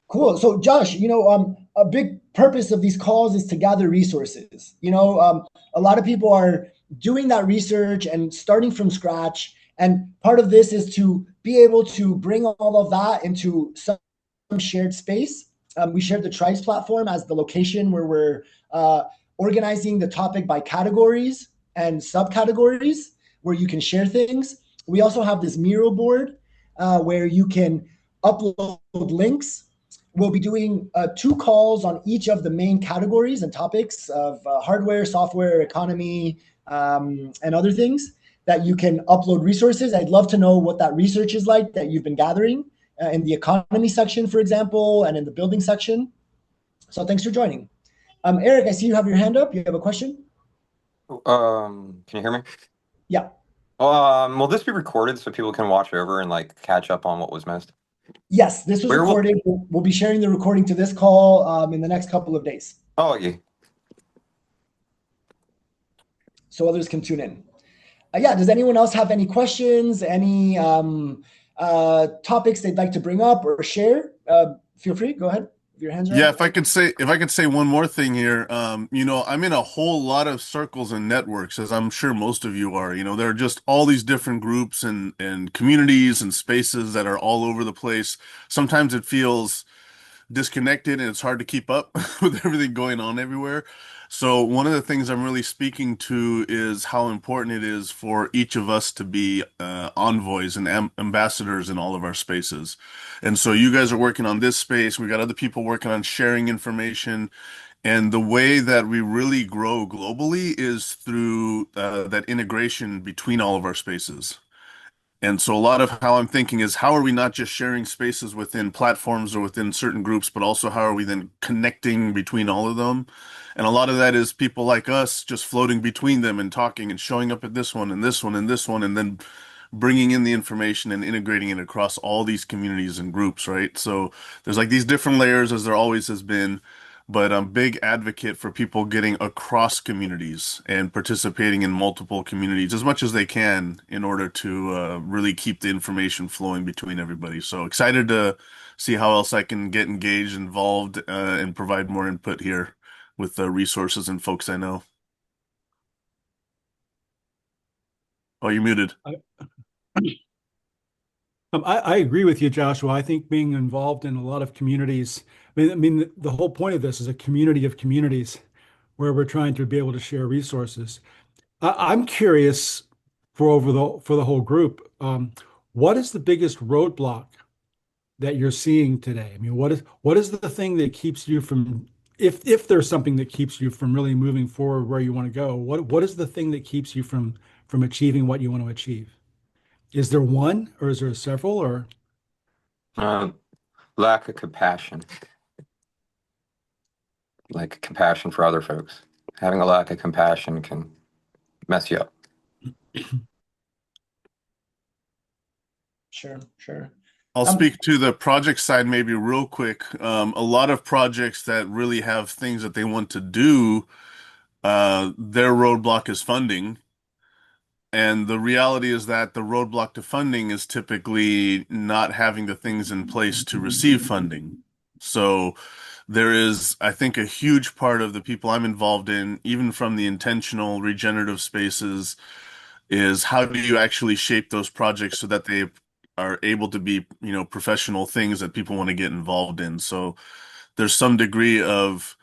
Cool. So Josh, a big purpose of these calls is to gather resources. A lot of people are doing that research and starting from scratch. And part of this is to be able to bring all of that into some shared space. We shared the Tribes platform as the location where we're organizing the topic by categories and subcategories where you can share things. We also have this Miro board where you can upload links. We'll be doing 2 calls on each of the main categories and topics of hardware, software, economy, and other things that you can upload resources. I'd love to know what that research is like that you've been gathering in the economy section, for example, and in the building section. So thanks for joining. Eric, I see you have your hand up. You have a question? Can you hear me? Yeah. Will this be recorded so people can watch over and like catch up on what was missed? Yes, this was recorded. We'll be sharing the recording to this call in the next couple of days. Oh, yeah. So others can tune in. Does anyone else have any questions, any topics they'd like to bring up or share? Feel free, go ahead if your hands Yeah, raised? if I could say one more thing here, I'm in a whole lot of circles and networks, as I'm sure most of you are. There are just all these different groups and communities and spaces that are all over the place. Sometimes it feels disconnected and it's hard to keep up with everything going on everywhere. So one of the things I'm really speaking to is how important it is for each of us to be envoys and ambassadors in all of our spaces. And so you guys are working on this space. We got other people working on sharing information. And the way that we really grow globally is through that integration between all of our spaces. And so a lot of how I'm thinking is how are we not just sharing spaces within platforms or within certain groups, but also how are we then connecting between all of them? And a lot of that is people like us just floating between them and talking and showing up at this one and this one and this one, and then bringing in the information and integrating it across all these communities and groups, right? So there's like these different layers as there always has been. But I'm a big advocate for people getting across communities and participating in multiple communities as much as they can in order to really keep the information flowing between everybody. So excited to see how else I can get engaged, involved, and provide more input here with the resources and folks I know. Oh, you're muted. I agree with you, Joshua. I think being involved in a lot of communities, I mean, the whole point of this is a community of communities where we're trying to be able to share resources. I'm curious for the whole group, what is the biggest roadblock that you're seeing today? I mean, what is the thing that keeps you from, if there's something that keeps you from really moving forward where you want to go, what is the thing that keeps you from achieving what you want to achieve? Is there one, or is there several, or? Lack of compassion, like compassion for other folks. Having a lack of compassion can mess you up. Sure. I'll speak to the project side maybe real quick. A lot of projects that really have things that they want to do, their roadblock is funding. And the reality is that the roadblock to funding is typically not having the things in place to receive funding. So there is, I think, a huge part of the people I'm involved in, even from the intentional regenerative spaces, is how do you actually shape those projects so that they are able to be, professional things that people want to get involved in. So there's some degree of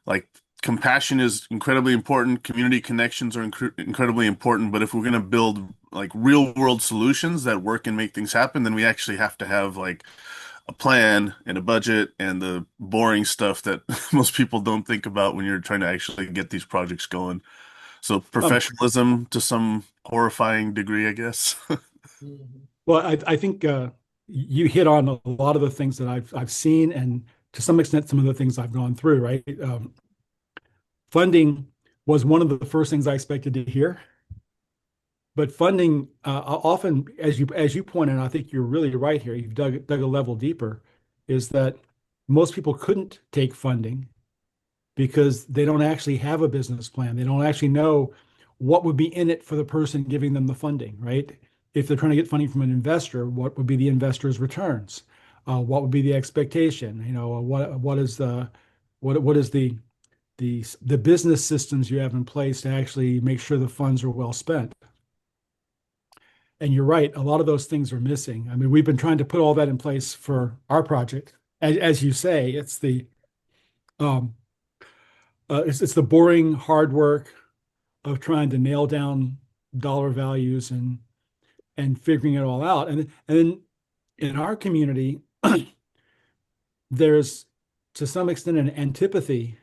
like compassion is incredibly important. Community connections are incredibly important. But if we're going to build like real world solutions that work and make things happen, then we actually have to have like a plan and a budget and the boring stuff that most people don't think about when you're trying to actually get these projects going. So professionalism to some horrifying degree, I guess. Well, I think you hit on a lot of the things that I've seen, and to some extent, some of the things I've gone through, right? Funding was one of the first things I expected to hear. But funding often, as you pointed out, I think you're really right here. You've dug a level deeper, is that most people couldn't take funding because they don't actually have a business plan. They don't actually know what would be in it for the person giving them the funding, right? If they're trying to get funding from an investor, what would be the investor's returns? What would be the expectation? What is the business systems you have in place to actually make sure the funds are well spent? And you're right, a lot of those things are missing. I mean, we've been trying to put all that in place for our project. As you say, it's the boring hard work of trying to nail down dollar values and figuring it all out. And then in our community, there's to some extent an antipathy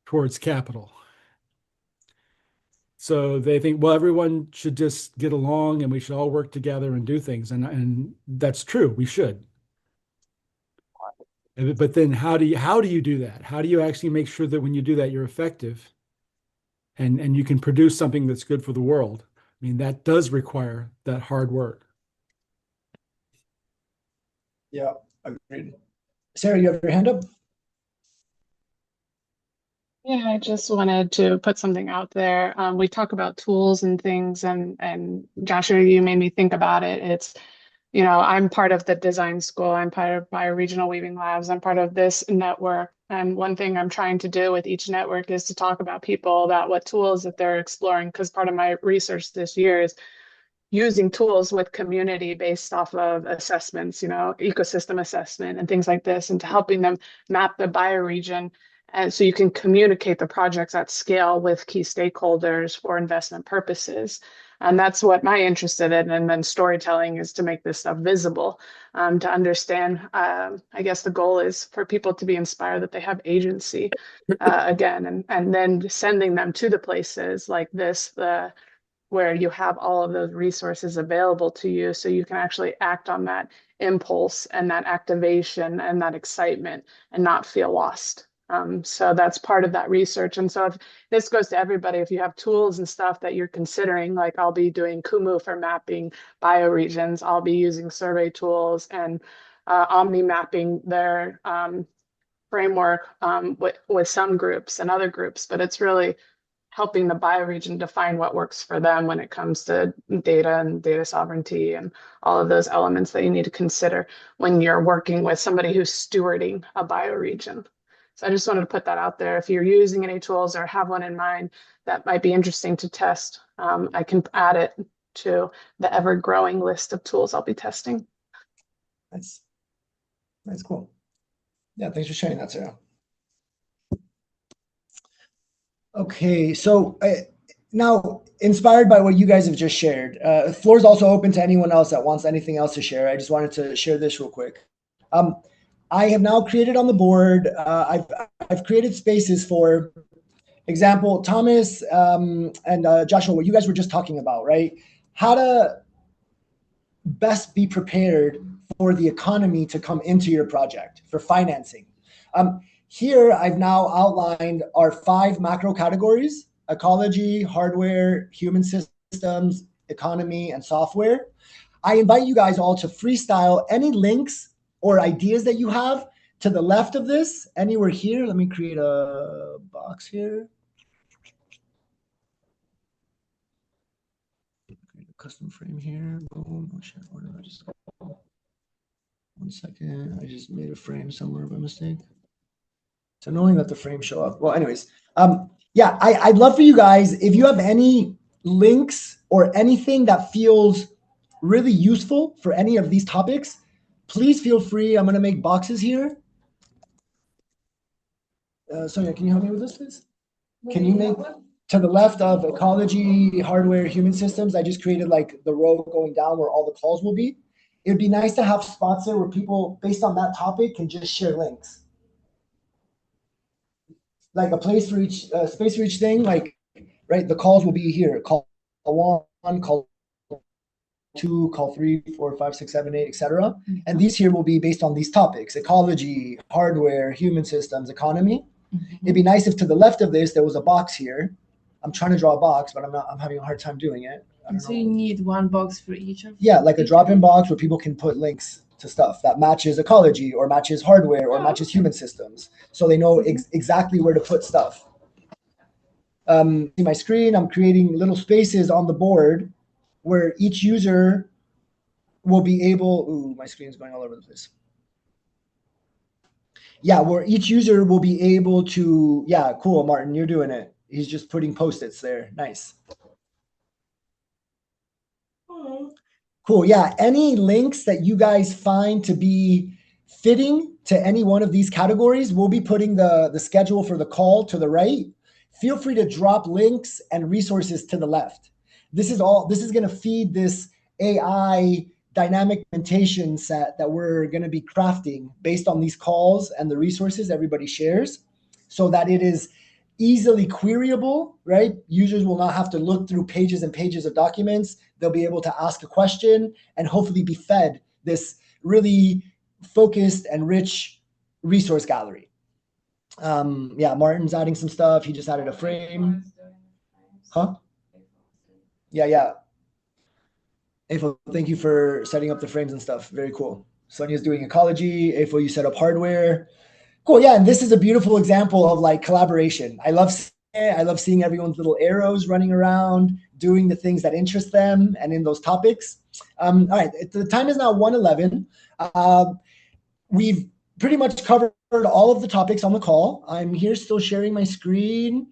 towards capital. So they think, well, everyone should just get along and we should all work together and do things. And that's true, we should. But then how do you do that? How do you actually make sure that when you do that, you're effective and you can produce something that's good for the world? I mean, that does require that hard work. Yeah, agreed. Sarah, you have your hand up? Yeah, I just wanted to put something out there. We talk about tools and things, and Joshua, you made me think about it. It's I'm part of the design school. I'm part of Bioregional Weaving Labs. I'm part of this network. And one thing I'm trying to do with each network is to talk about people about what tools that they're exploring. Because part of my research this year is using tools with community based off of assessments, ecosystem assessment and things like this, and to helping them map the bioregion. And so you can communicate the projects at scale with key stakeholders for investment purposes. And that's what I'm interested in. And then storytelling is to make this stuff visible, to understand. I guess the goal is for people to be inspired that they have agency again, and then sending them to the places like this, where you have all of those resources available to you, so you can actually act on that impulse and that activation and that excitement and not feel lost. So that's part of that research. And so if this goes to everybody, if you have tools and stuff that you're considering, like I'll be doing Kumu for mapping bioregions, I'll be using survey tools and Omni mapping their framework with some groups and other groups, but it's really helping the bioregion define what works for them when it comes to data and data sovereignty and all of those elements that you need to consider when you're working with somebody who's stewarding a bioregion. So I just wanted to put that out there. If you're using any tools or have one in mind that might be interesting to test, I can add it to the ever-growing list of tools I'll be testing. That's cool. Yeah, thanks for sharing that, Sarah. Okay, so now, inspired by what you guys have just shared, the floor is also open to anyone else that wants anything else to share. I just wanted to share this real quick. I have now created on the board, I've created spaces for example, Thomas and Joshua, what you guys were just talking about, right? How to best be prepared for the economy to come into your project, for financing. Here, I've now outlined our 5 macro categories: ecology, hardware, human systems, economy, and software. I invite you guys all to freestyle any links or ideas that you have to the left of this, anywhere here. Let me create a box here. Create a custom frame here. Boom. Oh, shit. Where did I just go? 1 second. I just made a frame somewhere by mistake. It's annoying that the frames show up. Well, anyways, yeah, I'd love for you guys, if you have any links or anything that feels really useful for any of these topics, please feel free. I'm going to make boxes here. Sonia, can you help me with this, please? Can you make to the left of ecology, hardware, human systems? I just created like the row going down where all the calls will be. It would be nice to have spots there where people, based on that topic, can just share links. Like a place for each space for each thing, like, right, the calls will be here. Call 1, call 2, call 3, 4, 5, 6, 7, 8, etc. And these here will be based on these topics: ecology, hardware, human systems, economy. It'd be nice if to the left of this there was a box here. I'm trying to draw a box, but I'm having a hard time doing it. So you need one box for each of Yeah, like a drop-in box where people can put links to stuff that matches ecology or matches hardware or matches human systems, so they know exactly where to put stuff. See my screen, I'm creating little spaces on the board where each user will be able, ooh, my screen is going all over the place. Yeah, where each user will be able to, yeah, cool, Martin, you're doing it. He's just putting Post-its there, nice. Cool, yeah, any links that you guys find to be fitting to any one of these categories, we'll be putting the schedule for the call to the right. Feel free to drop links and resources to the left. This is gonna feed this AI dynamic implementation set that we're gonna be crafting based on these calls and the resources everybody shares, so that it is easily queryable, right? Users will not have to look through pages and pages of documents. They'll be able to ask a question and hopefully be fed this really focused and rich resource gallery. Yeah, Martin's adding some stuff. He just added a frame. Huh? Yeah. Afo, thank you for setting up the frames and stuff. Very cool. Sonia's doing ecology. Afo, you set up hardware. Cool, yeah, and this is a beautiful example of like collaboration. I love I love seeing everyone's little arrows running around, doing the things that interest them and in those topics. All right, the time is now 1:11. We've pretty much covered all of the topics on the call. I'm here still sharing my screen.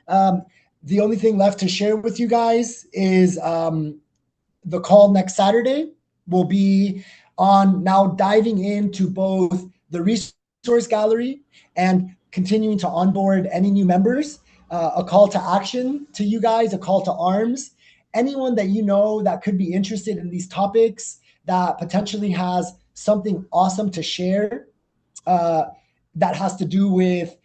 The only thing left to share with you guys is the call next Saturday will be on now diving into both the resource gallery and continuing to onboard any new members, a call to action to you guys, a call to arms. Anyone that you know that could be interested in these topics, that potentially has something awesome to share, that has to do with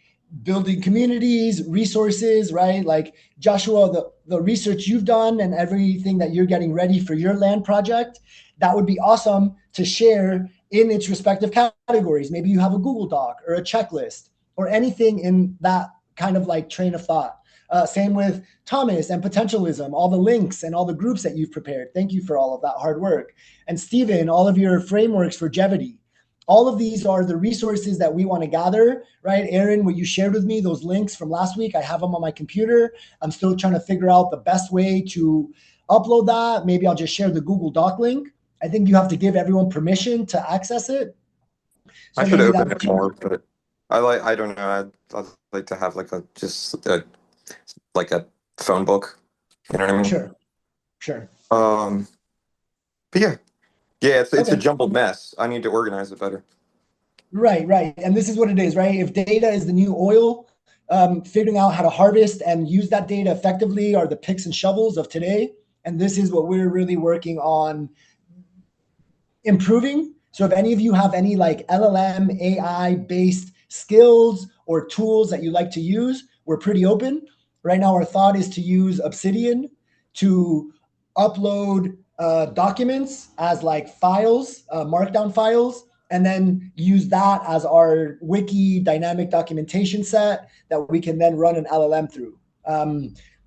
building communities, resources, right? Like Joshua, the research you've done and everything that you're getting ready for your land project, that would be awesome to share in its respective categories. Maybe you have a Google Doc or a checklist or anything in that kind of like train of thought. Same with Thomas and Potentialism, all the links and all the groups that you've prepared. Thank you for all of that hard work. And Stephen, all of your frameworks for Jevity. All of these are the resources that we want to gather, right? Aaron, what you shared with me, those links from last week, I have them on my computer. I'm still trying to figure out the best way to upload that. Maybe I'll just share the Google Doc link. I think you have to give everyone permission to access it. So I should open it more, but I don't know. I'd like to have like a phone book. You know what I mean? Sure. But yeah, it's a jumbled mess. I need to organize it better. Right. And this is what it is, right? If data is the new oil, figuring out how to harvest and use that data effectively are the picks and shovels of today. And this is what we're really working on improving. So if any of you have any like LLM, AI based skills or tools that you like to use, we're pretty open. Right now, our thought is to use Obsidian to upload documents as like files, markdown files, and then use that as our wiki dynamic documentation set that we can then run an LLM through.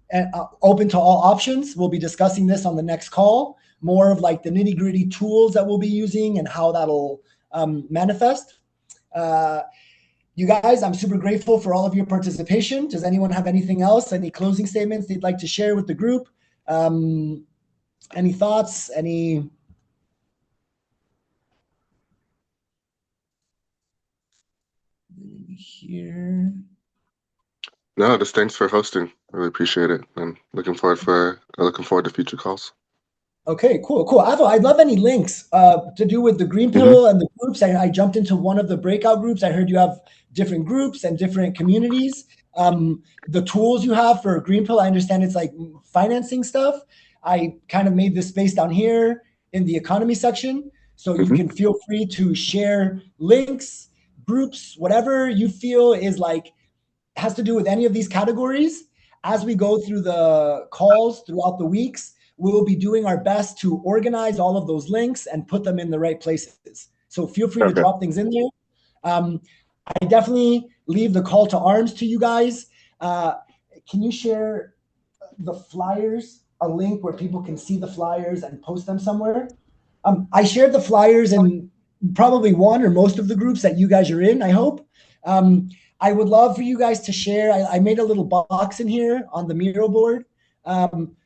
And open to all options. We'll be discussing this on the next call, more of like the nitty gritty tools that we'll be using and how that'll manifest. You guys, I'm super grateful for all of your participation. Does anyone have anything else? Any closing statements they'd like to share with the group? Any thoughts? Any? Here. No, just thanks for hosting. I really appreciate it. I'm looking forward to future calls. Okay, cool. I'd love any links to do with the Green Pill and the groups. I jumped into one of the breakout groups. I heard you have different groups and different communities. The tools you have for Green Pill, I understand it's like financing stuff. I kind of made this space down here in the economy section. So you can feel free to share links, groups, whatever you feel is like, has to do with any of these categories. As we go through the calls throughout the weeks, we'll be doing our best to organize all of those links and put them in the right places. So feel free to drop things in there. I definitely leave the call to arms to you guys. Can you share the flyers, a link where people can see the flyers and post them somewhere? I shared the flyers in probably one or most of the groups that you guys are in, I hope. I would love for you guys to share. I made a little box in here on the Miro board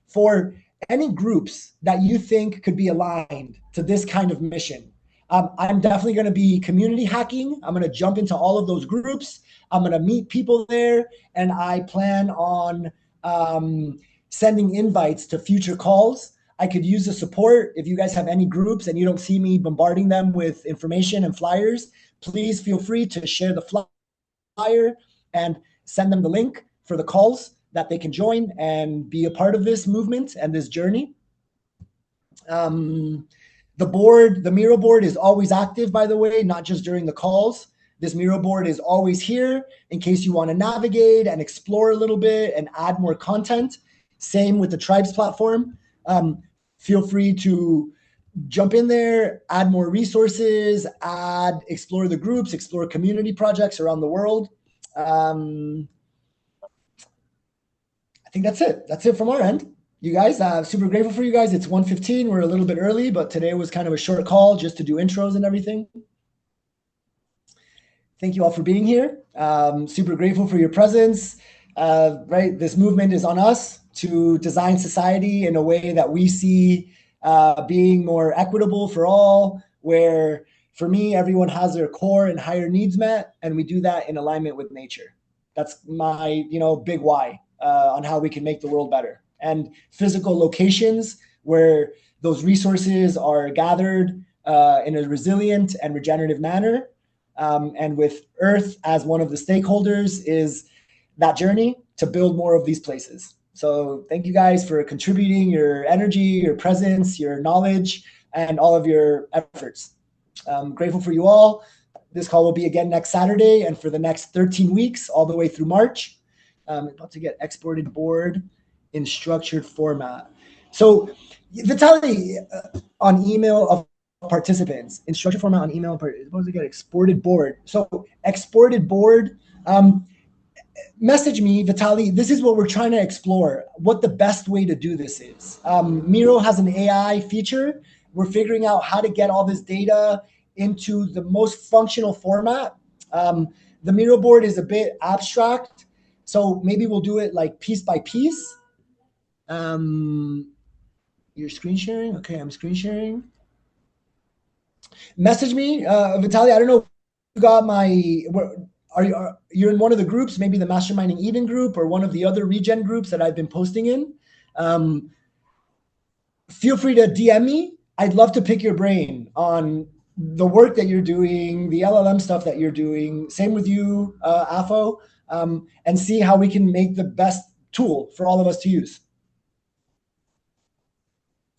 for any groups that you think could be aligned to this kind of mission. I'm definitely going to be community hacking. I'm going to jump into all of those groups. I'm going to meet people there, and I plan on sending invites to future calls. I could use the support. If you guys have any groups and you don't see me bombarding them with information and flyers, please feel free to share the flyer and send them the link for the calls that they can join and be a part of this movement and this journey. The board, the Miro board is always active, by the way, not just during the calls. This Miro board is always here in case you want to navigate and explore a little bit and add more content. Same with the Tribes platform. Feel free to jump in there, add more resources, explore the groups, explore community projects around the world. I think that's it. That's it from our end. You guys, super grateful for you guys. It's 1:15. We're a little bit early, but today was kind of a short call just to do intros and everything. Thank you all for being here. Super grateful for your presence. right? This movement is on us to design society in a way that we see being more equitable for all, where for me, everyone has their core and higher needs met, and we do that in alignment with nature. That's my, big why on how we can make the world better. And physical locations where those resources are gathered in a resilient and regenerative manner, and with Earth as one of the stakeholders, is that journey to build more of these places. So thank you guys for contributing your energy, your presence, your knowledge, and all of your efforts. I'm grateful for you all. This call will be again next Saturday and for the next 13 weeks, all the way through March. About to get exported board in structured format. So Vitaly, on email of participants, in structured format on email, supposed to get exported board. So exported board, message me, Vitaly. This is what we're trying to explore, what the best way to do this is. Miro has an AI feature. We're figuring out how to get all this data into the most functional format. The Miro board is a bit abstract, so maybe we'll do it like piece by piece. You're screen sharing? Okay, I'm screen sharing. Message me, Vitaly. I don't know if you got my... You're in one of the groups, maybe the Masterminding Eden group or one of the other Regen groups that I've been posting in. Feel free to DM me. I'd love to pick your brain on the work that you're doing, the LLM stuff that you're doing. Same with you, Afo, and see how we can make the best tool for all of us to use.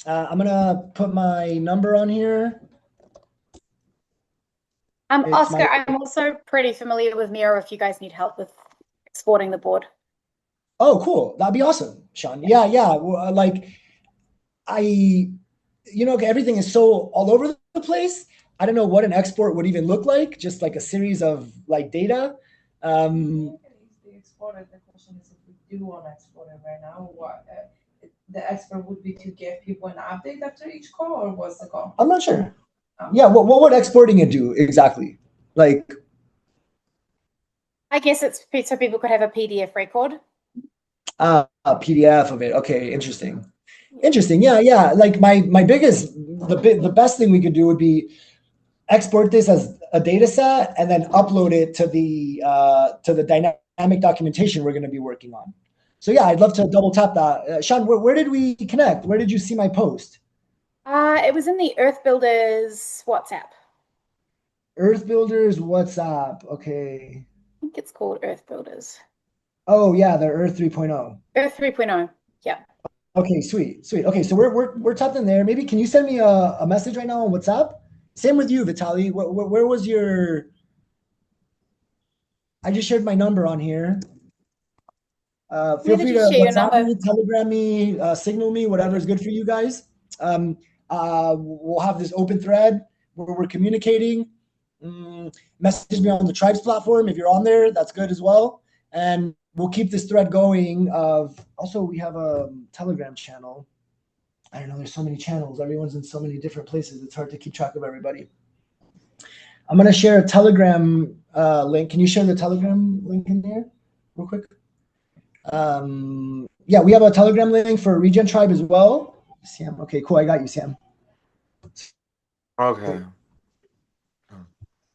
I'm gonna put my number on here. Oscar, I'm also pretty familiar with Miro if you guys need help with exporting the board. Oh, cool. That'd be awesome, Sean. Yeah. Like, everything is so all over the place. I don't know what an export would even look like, just like a series of like data. The question is if we do want to export it right now, what the expert would be to give people an update after each call, or what's the goal? I'm not sure. Yeah, what would exporting it do exactly? Like, I guess it's so people could have a PDF record. A PDF of it. Okay, interesting. Yeah. Like my biggest, the best thing we could do would be export this as a data set and then upload it to the dynamic documentation we're going to be working on. So yeah, I'd love to double tap that. Sean, where did we connect? Where did you see my post? It was in the Earth Builders WhatsApp. Earth Builders WhatsApp. Okay. I think it's called Earth Builders. Oh yeah, the Earth 3.0. Earth 3.0. Yeah. Okay, sweet. Okay, so we're tapped in there. Maybe can you send me a message right now on WhatsApp? Same with you, Vitaly. Where was your? I just shared my number on here. Feel free to WhatsApp me, Telegram me, Signal me, whatever is good for you guys. We'll have this open thread where we're communicating. Message me on the Tribes platform if you're on there. That's good as well. And we'll keep this thread going. Also, we have a Telegram channel. I don't know. There's so many channels. Everyone's in so many different places. It's hard to keep track of everybody. I'm going to share a Telegram link. Can you share the Telegram link in there real quick? Yeah, we have a Telegram link for Regen Tribe as well. Sam, okay, cool. I got you, Sam. Okay.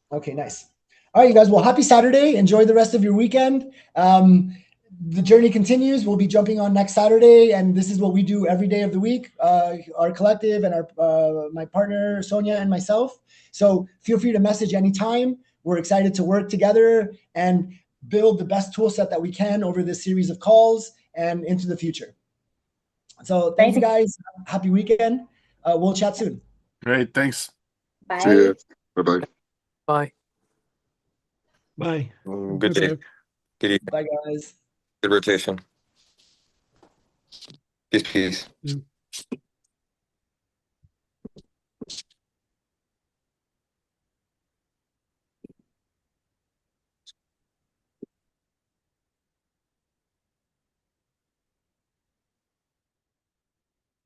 Okay, nice. All right, you guys. Well, happy Saturday. Enjoy the rest of your weekend. The journey continues. We'll be jumping on next Saturday, and this is what we do every day of the week. Our collective and our my partner Sonia and myself. So feel free to message anytime. We're excited to work together and build the best tool set that we can over this series of calls and into the future. So thank you guys. Happy weekend. We'll chat soon. Great. Thanks. Bye. See you. Bye-bye. Bye. Bye. Good day. Good evening. Bye, guys. Good rotation. Peace. Yeah.